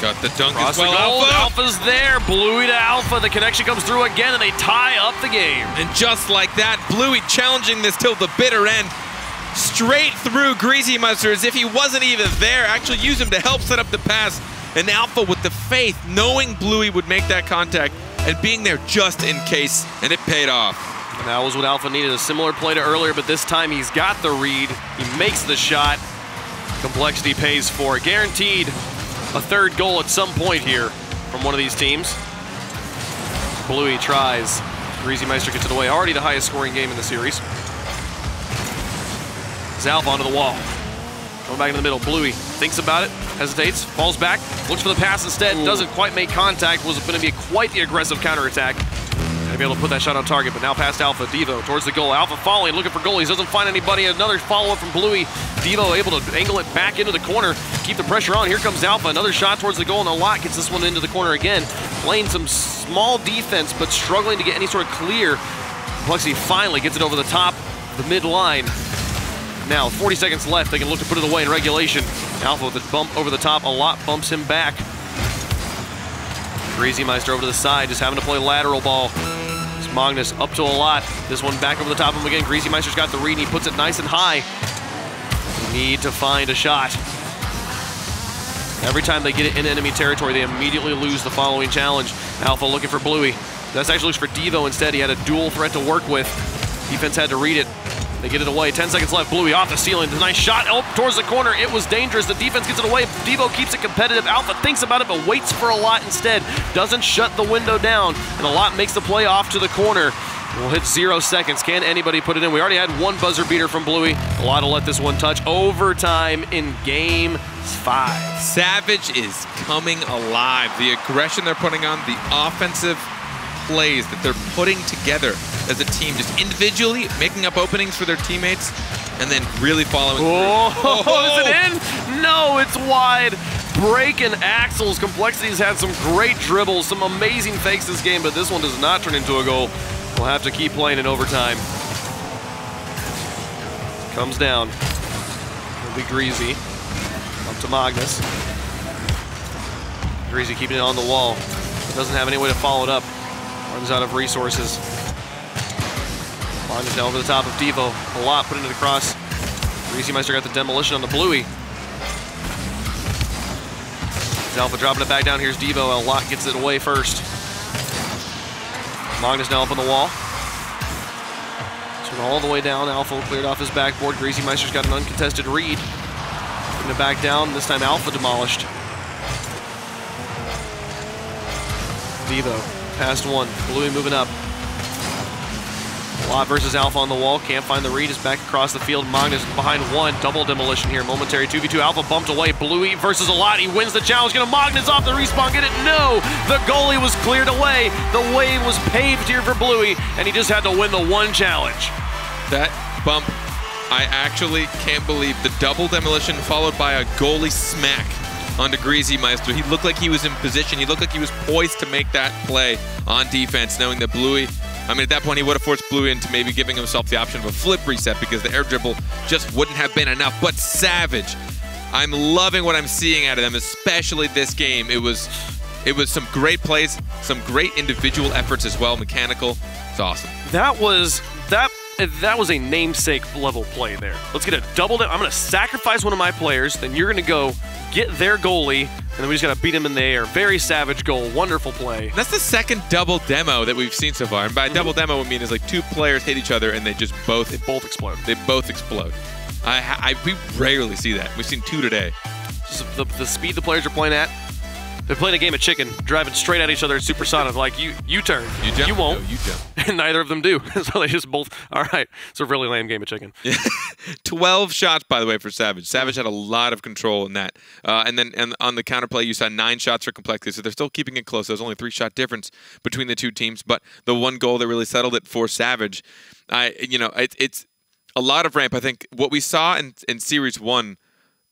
Got the dunk Cross as well. Alpha's there. Bluey to Alpha. The connection comes through again, and they tie up the game. And just like that, Bluey challenging this till the bitter end. Straight through Greasy Meister as if he wasn't even there. Actually used him to help set up the pass. And Alpha with the faith, knowing Bluey would make that contact and being there just in case, and it paid off. And that was what Alpha needed, a similar play to earlier, but this time he's got the read. He makes the shot. Complexity pays for it. Guaranteed a third goal at some point here from one of these teams. Bluey tries. Greasy Meister gets it away. Already the highest scoring game in the series. Alpha onto the wall. Going back in the middle. Bluey thinks about it, hesitates, falls back, looks for the pass instead, doesn't quite make contact. Was going to be quite the aggressive counterattack. Going to be able to put that shot on target, but now past Alpha. Devo towards the goal. Alpha following, looking for goalies, doesn't find anybody. Another follow-up from Bluey. Devo able to angle it back into the corner, keep the pressure on. Here comes Alpha. Another shot towards the goal, and a lot gets this one into the corner again. Playing some small defense, but struggling to get any sort of clear. Complexity finally gets it over the top, the mid-line. Now, 40 seconds left. They can look to put it away in regulation. Alpha with a bump over the top. A lot bumps him back. Greasy Meister over to the side, just having to play lateral ball. It's Magnus up to a lot. This one back over the top of him again. Greasy Meister's got the read, and he puts it nice and high. They need to find a shot. Every time they get it in enemy territory, they immediately lose the following challenge. Alpha looking for Bluey. That's actually looks for Devo instead. He had a dual threat to work with. Defense had to read it. They get it away. 10 seconds left. Bluey off the ceiling. The nice shot towards the corner. It was dangerous. The defense gets it away. Devo keeps it competitive. Alpha thinks about it, but waits for a lot instead. Doesn't shut the window down. And a lot makes the play off to the corner. We'll hit 0 seconds. Can anybody put it in? We already had one buzzer beater from Bluey. A lot to let this one touch. Overtime in game 5. Savage is coming alive. The aggression they're putting on, the offensive plays that they're putting together as a team, just individually making up openings for their teammates and then really following through. Is it in? No, it's wide. Breaking axles. Complexity's had some great dribbles, some amazing fakes this game, but this one does not turn into a goal. We'll have to keep playing in overtime. Comes down. It'll be Greasy. Up to Magnus. Greasy keeping it on the wall. Doesn't have any way to follow it up. Runs out of resources. Magnus now over the top of Devo. A lot put into the cross. Greasy Meister got the demolition on the Bluey. Alpha dropping it back down. Here's Devo. A lot gets it away first. Magnus now up on the wall. Swing all the way down. Alpha cleared off his backboard. Greasy Meister's got an uncontested read. Putting it back down. This time Alpha demolished. Devo. Past one. Bluey moving up. Lot versus Alpha on the wall. Can't find the read. Is back across the field. Magnus behind one. Double demolition here. Momentary 2v2. Alpha bumped away. Bluey versus a lot. He wins the challenge. Gonna Magnus off the respawn. Get it? No! The goalie was cleared away. The way was paved here for Bluey, and he just had to win the one challenge. That bump, I actually can't believe. The double demolition followed by a goalie smack onto Greasy Meister. He looked like he was in position. He looked like he was poised to make that play on defense, knowing that Bluey, I mean, at that point, he would have forced Bluey into maybe giving himself the option of a flip reset because the air dribble just wouldn't have been enough. But Savage, I'm loving what I'm seeing out of them, especially this game. It was some great plays, some great individual efforts as well, mechanical. It's awesome. That that was a namesake level play there. Let's get a double down. I'm going to sacrifice one of my players, then you're going to go get their goalie, and then we just got to beat him in the air. Very savage goal. Wonderful play. That's the second double demo that we've seen so far. And by double demo, I mean is like two players hit each other and they just both explode. They both explode. We rarely see that. We've seen two today. Just the speed the players are playing at. They're playing a game of chicken, driving straight at each other at supersonic, like, you turn. You jump. You won't. No, you jump. And neither of them do. So they just both, all right. It's a really lame game of chicken. 12 shots, by the way, for Savage. Savage had a lot of control in that. And on the counterplay, you saw 9 shots for Complexity, so they're still keeping it close. There's only 3-shot difference between the two teams, but the one goal that really settled it for Savage, it's a lot of ramp. I think what we saw in Series 1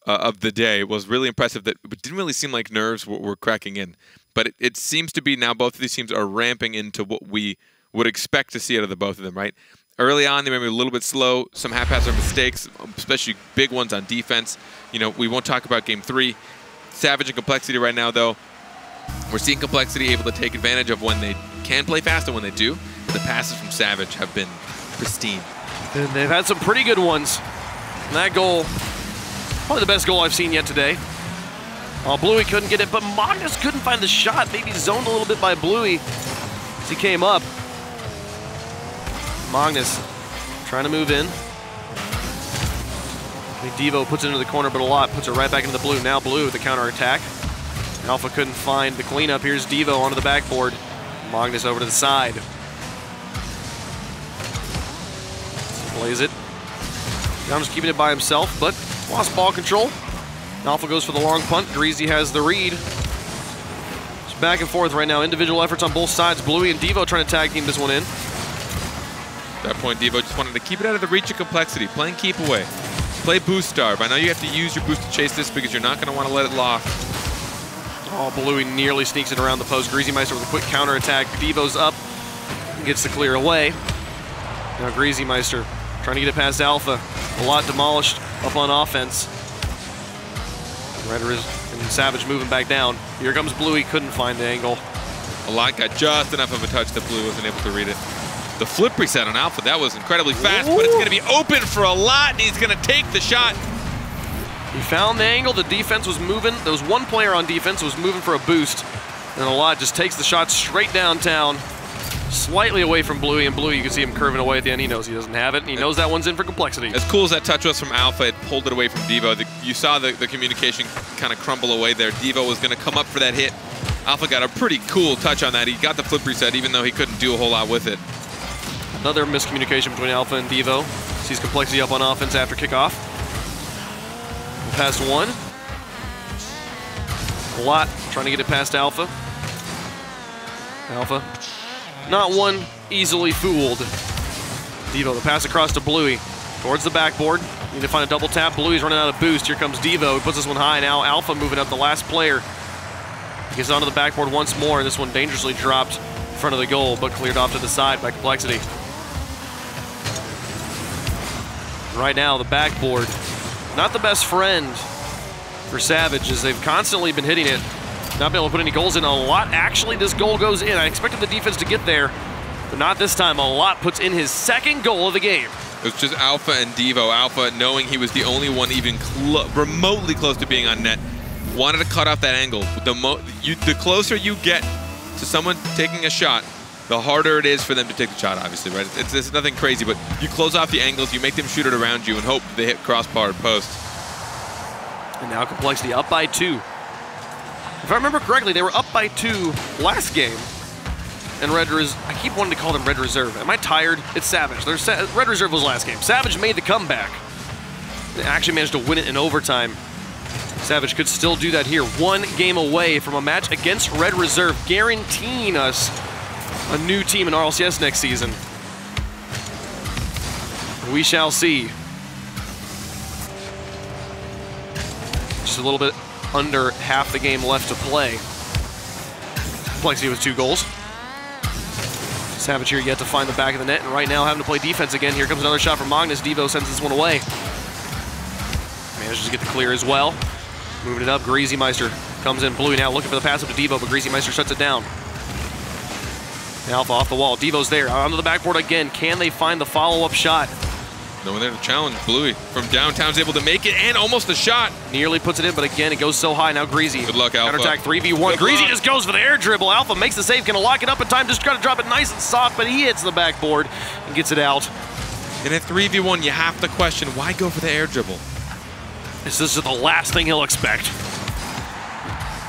of the day was really impressive. That it didn't really seem like nerves were cracking in, but it seems to be now both of these teams are ramping into what we would expect to see out of the both of them, right? Early on, they may be a little bit slow, some haphazard mistakes, especially big ones on defense. We won't talk about Game 3. Savage and Complexity right now, though, we're seeing Complexity able to take advantage of when they can play fast and when they do. The passes from Savage have been pristine. And they've had some pretty good ones. And that goal, probably the best goal I've seen yet today. Bluey couldn't get it, but Magnus couldn't find the shot. Maybe zoned a little bit by Bluey as he came up. Magnus trying to move in. Devo puts it into the corner, but a lot puts it right back into the blue. Now Blue with the counterattack. Alpha couldn't find the cleanup. Here's Devo onto the backboard. Magnus over to the side. Plays it. John's keeping it by himself, but lost ball control. Alpha goes for the long punt. Greasy has the read. It's back and forth right now. Individual efforts on both sides. Bluey and Devo trying to tag team this one in. At that point, Devo just wanted to keep it out of the reach of Complexity. Playing keep away. Play boost starve. I know you have to use your boost to chase this because you're not going to want to let it loft. Bluey nearly sneaks it around the post. Greasy Meister with a quick counterattack. Devo's up. Gets the clear away. Now Greasy Meister trying to get it past Alpha. A lot demolished up on offense. And Savage moving back down. Here comes Bluey, couldn't find the angle. A lot got just enough of a touch that Blue wasn't able to read it. The flip reset on Alpha, that was incredibly fast, but it's going to be open for a lot, and he's going to take the shot. He found the angle, the defense was moving. There was one player on defense who was moving for a boost, and a lot just takes the shot straight downtown, slightly away from Bluey, and Bluey, you can see him curving away at the end. He knows he doesn't have it, and he knows that one's in for Complexity. As cool as that touch was from Alpha, it pulled it away from Devo. You saw the communication kind of crumble away there. Devo was going to come up for that hit. Alpha got a pretty cool touch on that. He got the flip reset, even though he couldn't do a whole lot with it. Another miscommunication between Alpha and Devo. Sees Complexity up on offense after kickoff. Past one. A lot trying to get it past Alpha. Alpha, not one easily fooled. Devo, the pass across to Bluey. Towards the backboard. Need to find a double tap. Bluey's running out of boost. Here comes Devo. He puts this one high. Now Alpha moving up, the last player. Gets onto the backboard once more. This one dangerously dropped in front of the goal, but cleared off to the side by Complexity. Right now, the backboard, not the best friend for Savage, as they've constantly been hitting it. Not been able to put any goals in. A lot, actually, this goal goes in. I expected the defense to get there, but not this time. A lot puts in his second goal of the game. It was just Alpha and Devo. Alpha, knowing he was the only one even remotely close to being on net, wanted to cut off that angle. The closer you get to someone taking a shot, the harder it is for them to take the shot, obviously, right? It's nothing crazy, but you close off the angles, you make them shoot it around you, and hope they hit crossbar or post. And now Complexity up by 2. If I remember correctly, they were up by 2 last game. And I keep wanting to call them Red Reserve. Am I tired? It's Savage. Red Reserve was last game. Savage made the comeback. They actually managed to win it in overtime. Savage could still do that here. 1 game away from a match against Red Reserve, guaranteeing us a new team in RLCS next season. We shall see. Just a little bit under half the game left to play. Complexity with 2 goals. Savage here yet to find the back of the net, and right now having to play defense again. Here comes another shot from Magnus. Devo sends this one away. Manages to get the clear as well. Moving it up, Greasy Meister comes in. Blue now looking for the pass up to Devo, but Greasy Meister shuts it down. Alpha off the wall. Devo's there. Onto the backboard again. Can they find the follow-up shot? No one there to challenge. Bluey from downtown's able to make it, and almost a shot. Nearly puts it in, but again, it goes so high. Now Greasy. Good luck, Alpha. Counterattack 3v1. Greasy just goes for the air dribble. Alpha makes the save. Gonna lock it up in time. Just gotta drop it nice and soft, but he hits the backboard and gets it out. In a 3v1, you have to question, why go for the air dribble? This is the last thing he'll expect.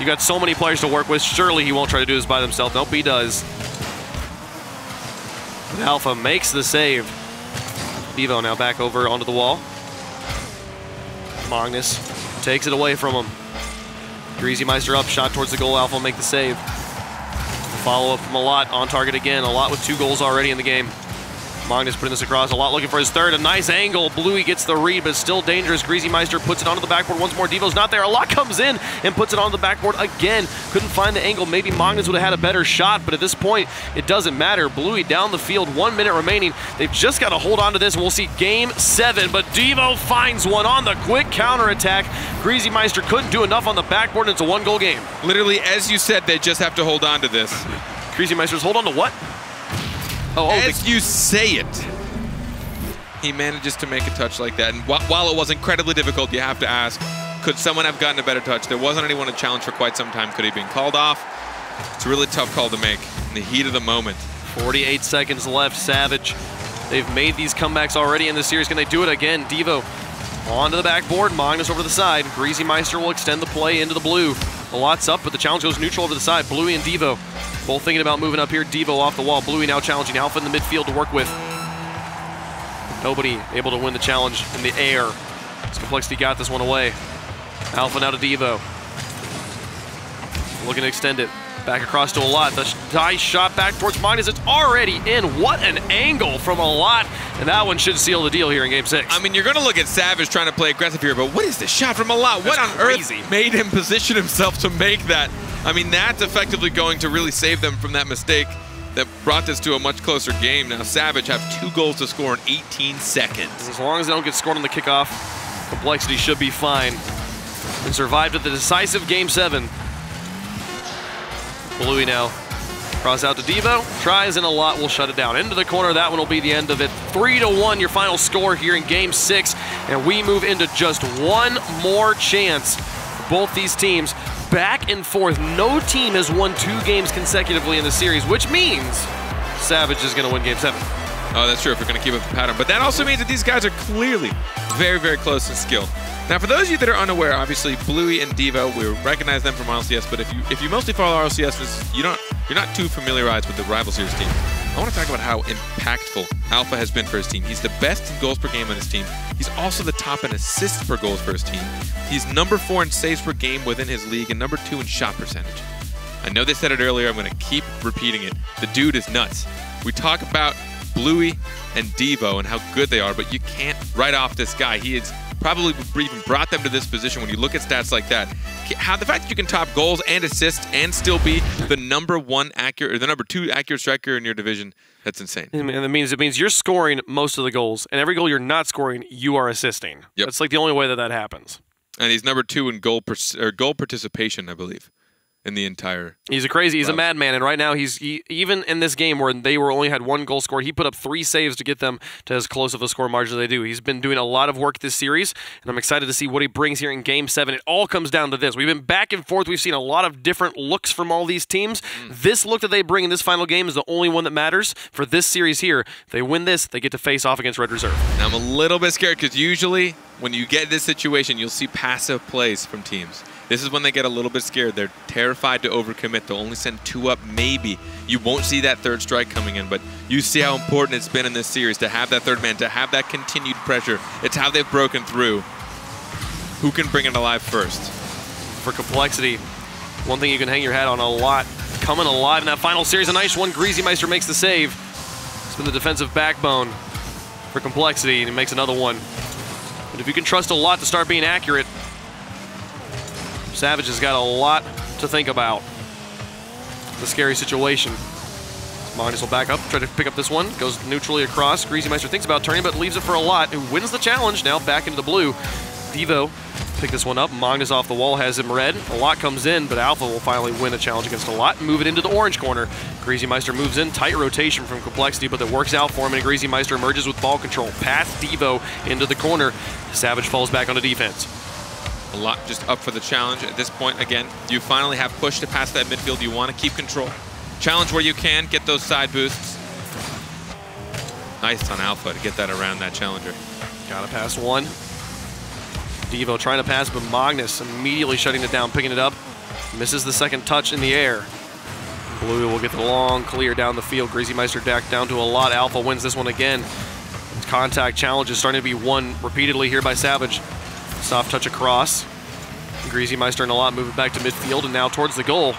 You got so many players to work with. Surely he won't try to do this by himself. Nope, he does. But Alpha makes the save. Devo now back over onto the wall. Magnus takes it away from him. Greasy Meister up, shot towards the goal. Alpha will make the save. Follow up from a lot on target again. A lot with 2 goals already in the game. Magnus putting this across. A lot looking for his third. A nice angle. Bluey gets the read, but it's still dangerous. Greasy Meister puts it onto the backboard once more. Devo's not there. A lot comes in and puts it onto the backboard again. Couldn't find the angle. Maybe Magnus would have had a better shot, but at this point, it doesn't matter. Bluey down the field. 1 minute remaining. They've just got to hold on to this, and we'll see game 7. But Devo finds one on the quick counterattack. Greasy Meister couldn't do enough on the backboard, and it's a 1-goal game. Literally, as you said, they just have to hold on to this. Greasy Meister's hold on to what? As you say it. He manages to make a touch like that, and while it was incredibly difficult, you have to ask, could someone have gotten a better touch? There wasn't anyone to challenge for quite some time. Could he have been called off? It's a really tough call to make in the heat of the moment. 48 seconds left. Savage, they've made these comebacks already in this series. Can they do it again? Devo onto the backboard. Magnus over to the side. Greasy Meister will extend the play into the blue. A lot's up, but the challenge goes neutral over to the side. Bluey and Devo both thinking about moving up here. Devo off the wall. Bluey now challenging Alpha in the midfield to work with. Nobody able to win the challenge in the air. As Complexity got this one away. Alpha now to Devo. Looking to extend it. Back across to a lot. The nice shot back towards Magnus. It's already in. What an angle from a lot. And that one should seal the deal here in game 6. I mean, you're going to look at Savage trying to play aggressive here, but what is the shot from a lot? What on earth made him position himself to make that? I mean, that's effectively going to really save them from that mistake that brought this to a much closer game. Now Savage have 2 goals to score in 18 seconds. As long as they don't get scored on the kickoff, Complexity should be fine. And survived at the decisive game 7. Bluey now. Cross out to Devo. Tries and a lot will shut it down. Into the corner. That one will be the end of it. 3-1 your final score here in game 6. And we move into just one more chance for both these teams. Back and forth. No team has won 2 games consecutively in the series, which means Savage is going to win game 7. Oh, that's true if we're going to keep up the pattern. But that also means that these guys are clearly very, very close in skill. Now, for those of you that are unaware, obviously Bluey and Devo, we recognize them from RLCS. But if you mostly follow RLCS, you're not too familiarized with the rival series team. I want to talk about how impactful Alpha has been for his team. He's the best in goals per game on his team. He's also the top in assists per goals for his team. He's number 4 in saves per game within his league and number 2 in shot percentage. I know they said it earlier. I'm going to keep repeating it. The dude is nuts. We talk about Bluey and Devo and how good they are, but you can't write off this guy. He is probably even brought them to this position when you look at stats like that. How the fact that you can top goals and assists and still be the number 1 accurate or the number 2 accurate striker in your division, that's insane. And it means you're scoring most of the goals, and every goal you're not scoring, you are assisting. Yep. That's like the only way that happens. And he's number 2 in goal participation, I believe, in the entire. He's a madman, and right now even in this game where they only had 1 goal scored, he put up 3 saves to get them to as close of a score margin as they do. He's been doing a lot of work this series, and I'm excited to see what he brings here in game 7. It all comes down to this. We've been back and forth. We've seen a lot of different looks from all these teams. This look that they bring in this final game is the only one that matters for this series here. If they win this, they get to face off against Red Reserve. Now I'm a little bit scared because usually when you get this situation, you'll see passive plays from teams. This is when they get a little bit scared. They're terrified to overcommit. They'll only send 2 up, maybe. You won't see that 3rd strike coming in, but you see how important it's been in this series to have that 3rd man, to have that continued pressure. It's how they've broken through. Who can bring it alive first? For Complexity, one thing you can hang your hat on a lot, coming alive in that final series. A nice one. Greasy Meister makes the save. It's been the defensive backbone for Complexity, and he makes another one. But if you can trust a lot to start being accurate, Savage has got a lot to think about. It's a scary situation. Magnus will back up, try to pick up this one. Goes neutrally across. Greasy Meister thinks about turning, but leaves it for a lot, who wins the challenge. Now back into the blue. Devo pick this one up. Magnus off the wall has him red. A lot comes in, but Alpha will finally win a challenge against a lot and move it into the orange corner. Greasy Meister moves in. Tight rotation from Complexity, but that works out for him, and Greasy Meister emerges with ball control. Past Devo into the corner. Savage falls back onto defense. A lot just up for the challenge at this point. Again, you finally have push to pass that midfield. You want to keep control. Challenge where you can, get those side boosts. Nice on Alpha to get that around that challenger. Gotta pass one. Devo trying to pass, but Magnus immediately shutting it down, picking it up. Misses the second touch in the air. Blue will get the long clear down the field. Greasy Meister deck down to a lot. Alpha wins this one again. Contact challenge is starting to be won repeatedly here by Savage. Soft touch across. Greasy Meister and a lot moving back to midfield and now towards the goal.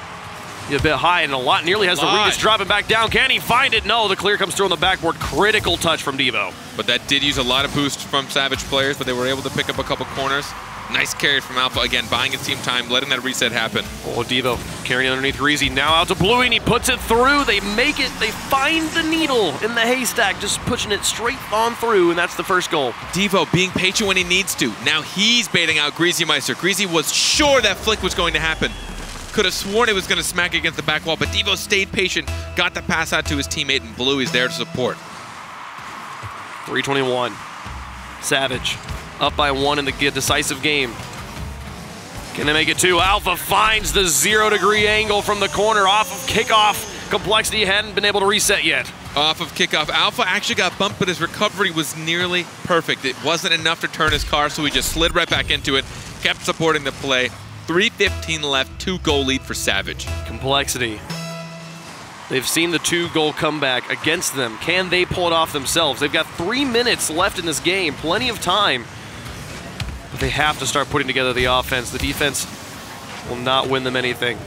A bit high, and a lot nearly has the read. It's dropping back down. Can he find it? No, the clear comes through on the backboard. Critical touch from Devo. But that did use a lot of boost from Savage players, but they were able to pick up a couple corners. Nice carry from Alpha. Again, buying his team time, letting that reset happen. Oh, Devo carrying underneath Greasy. Now out to Bluey, and he puts it through. They make it. They find the needle in the haystack, just pushing it straight on through, and that's the first goal. Devo being patient when he needs to. Now he's baiting out Greasy Meister. Greasy was sure that flick was going to happen. Could have sworn it was going to smack against the back wall, but Devo stayed patient, got the pass out to his teammate, and Bluey's there to support. 3:21. Savage up by 1 in the decisive game. Can they make it 2? Alpha finds the 0-degree angle from the corner off of kickoff. Complexity hadn't been able to reset yet. Off of kickoff, Alpha actually got bumped, but his recovery was nearly perfect. It wasn't enough to turn his car, so he just slid right back into it, kept supporting the play. 3:15 left, 2-goal lead for Savage. Complexity. They've seen the 2-goal comeback against them. Can they pull it off themselves? They've got 3 minutes left in this game, plenty of time. But they have to start putting together the offense. The defense will not win them anything.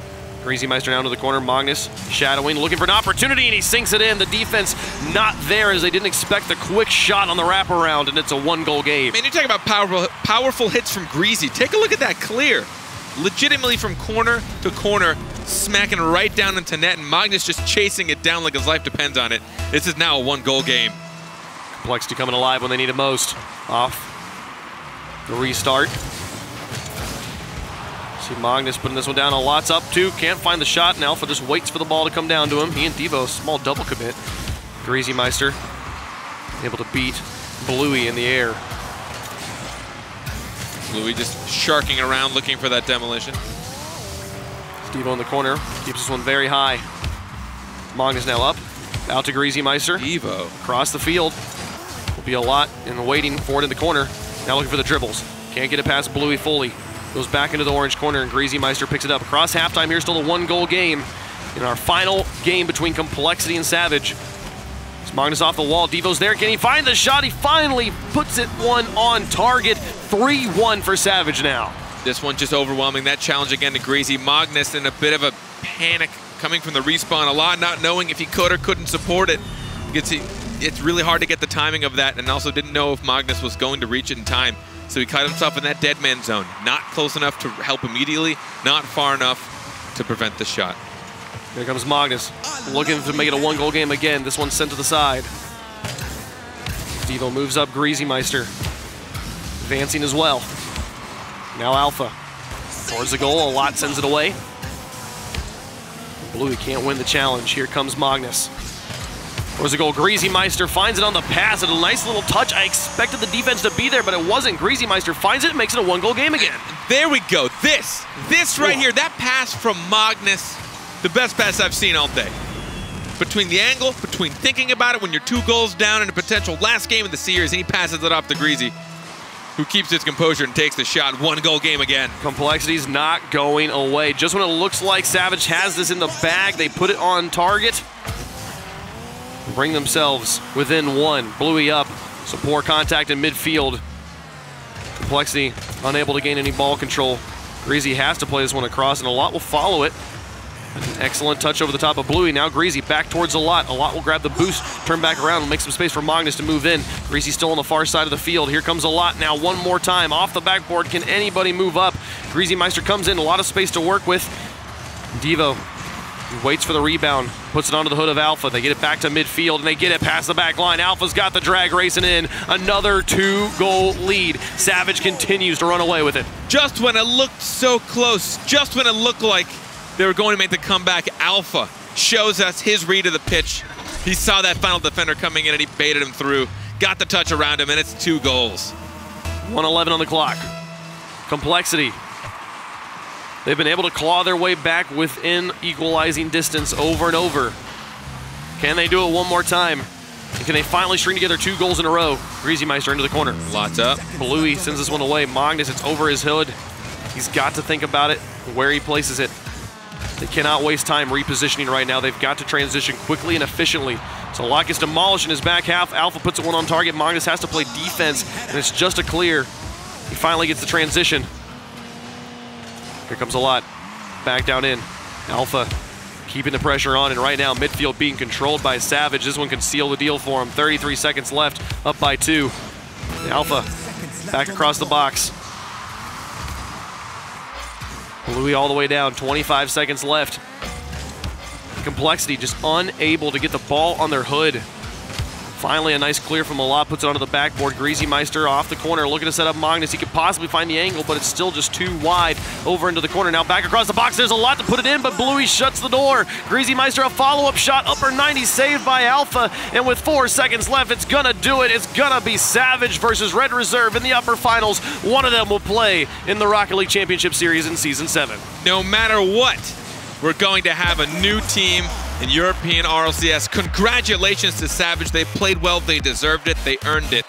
Greasy Meister down to the corner. Magnus shadowing, looking for an opportunity, and he sinks it in. The defense not there as they didn't expect the quick shot on the wraparound, and it's a 1-goal game. Man, you're talking about powerful hits from Greasy. Take a look at that clear. Legitimately from corner to corner, smacking right down into net, and Magnus just chasing it down like his life depends on it. This is now a 1-goal game. Complexity coming alive when they need it most. Off the restart. See Magnus putting this one down. A lot's up too. Can't find the shot, and Alpha just waits for the ball to come down to him. He and Devo, small double commit. Greasy Meister able to beat Bluey in the air. Bluey just sharking around looking for that demolition. Devo in the corner, keeps this one very high. Magnus now up, out to Greasy Meister. Devo. Across the field, will be a lot in waiting for it in the corner. Now looking for the dribbles. Can't get it past Bluey fully. Goes back into the orange corner, and Greasy Meister picks it up. Across halftime, here's still a 1-goal game. In our final game between Complexity and Savage. It's Magnus off the wall, Devo's there. Can he find the shot? He finally puts it one on target. 3-1 for Savage now. This one just overwhelming. That challenge again to Greasy. Magnus in a bit of a panic coming from the respawn. A lot not knowing if he could or couldn't support it. You can see it's really hard to get the timing of that, and also didn't know if Magnus was going to reach it in time. So he caught himself in that dead man zone. Not close enough to help immediately, not far enough to prevent the shot. Here comes Magnus, looking to make it a 1-goal game again. This one's sent to the side. Devo moves up, Greasy Meister advancing as well. Now Alpha towards the goal. A lot sends it away. Bluey can't win the challenge. Here comes Magnus. Towards the goal. Greasy Meister finds it on the pass. It's a nice little touch. I expected the defense to be there, but it wasn't. Greasy Meister finds it and makes it a 1-goal game again. There we go. This right here, that pass from Magnus, the best pass I've seen all day. Between the angle, between thinking about it when you're 2 goals down in a potential last game of the series, and he passes it off to Greasy, who keeps his composure and takes the shot. 1-goal game again. Complexity's not going away. Just when it looks like Savage has this in the bag, they put it on target. Bring themselves within 1. Bluey up. Some poor contact in midfield. Complexity unable to gain any ball control. Greasy has to play this one across, and a lot will follow it. An excellent touch over the top of Bluey. Now Greasy back towards a lot. A lot will grab the boost, turn back around, and make some space for Magnus to move in. Greasy still on the far side of the field. Here comes a lot now one more time. Off the backboard, can anybody move up? Greasy Meister comes in, a lot of space to work with. Devo He waits for the rebound, puts it onto the hood of Alpha. They get it back to midfield, and they get it past the back line. Alpha's got the drag racing in. Another 2-goal lead. Savage continues to run away with it. Just when it looked so close, just when it looked like they were going to make the comeback, Alpha shows us his read of the pitch. He saw that final defender coming in, and he baited him through. Got the touch around him, and it's 2 goals. 1:11 on the clock. Complexity. They've been able to claw their way back within equalizing distance over and over. Can they do it one more time? And can they finally string together 2 goals in a row? Greasy Meister into the corner. Lots up. Bluey sends this one away. Magnus, it's over his hood. He's got to think about it, where he places it. They cannot waste time repositioning right now. They've got to transition quickly and efficiently. So Locke gets demolished in his back half. Alpha puts it one on target. Magnus has to play defense, and it's just a clear. He finally gets the transition. Here comes a lot. Back down in. Alpha keeping the pressure on, and right now midfield being controlled by Savage. This one can seal the deal for him. 33 seconds left, up by 2. Alpha back across the box. Bluey all the way down, 25 seconds left. Complexity just unable to get the ball on their hood. Finally, a nice clear from Malat, puts it onto the backboard. Greasy Meister off the corner, looking to set up Magnus. He could possibly find the angle, but it's still just too wide over into the corner. Now back across the box, there's a lot to put it in, but Bluey shuts the door. Greasy Meister, a follow-up shot, upper 90, saved by Alpha, and with 4 seconds left, it's gonna do it. It's gonna be Savage versus Red Reserve in the upper finals. One of them will play in the Rocket League Championship Series in Season 7. No matter what, we're going to have a new team in European RLCS. Congratulations to Savage. They played well. They deserved it. They earned it.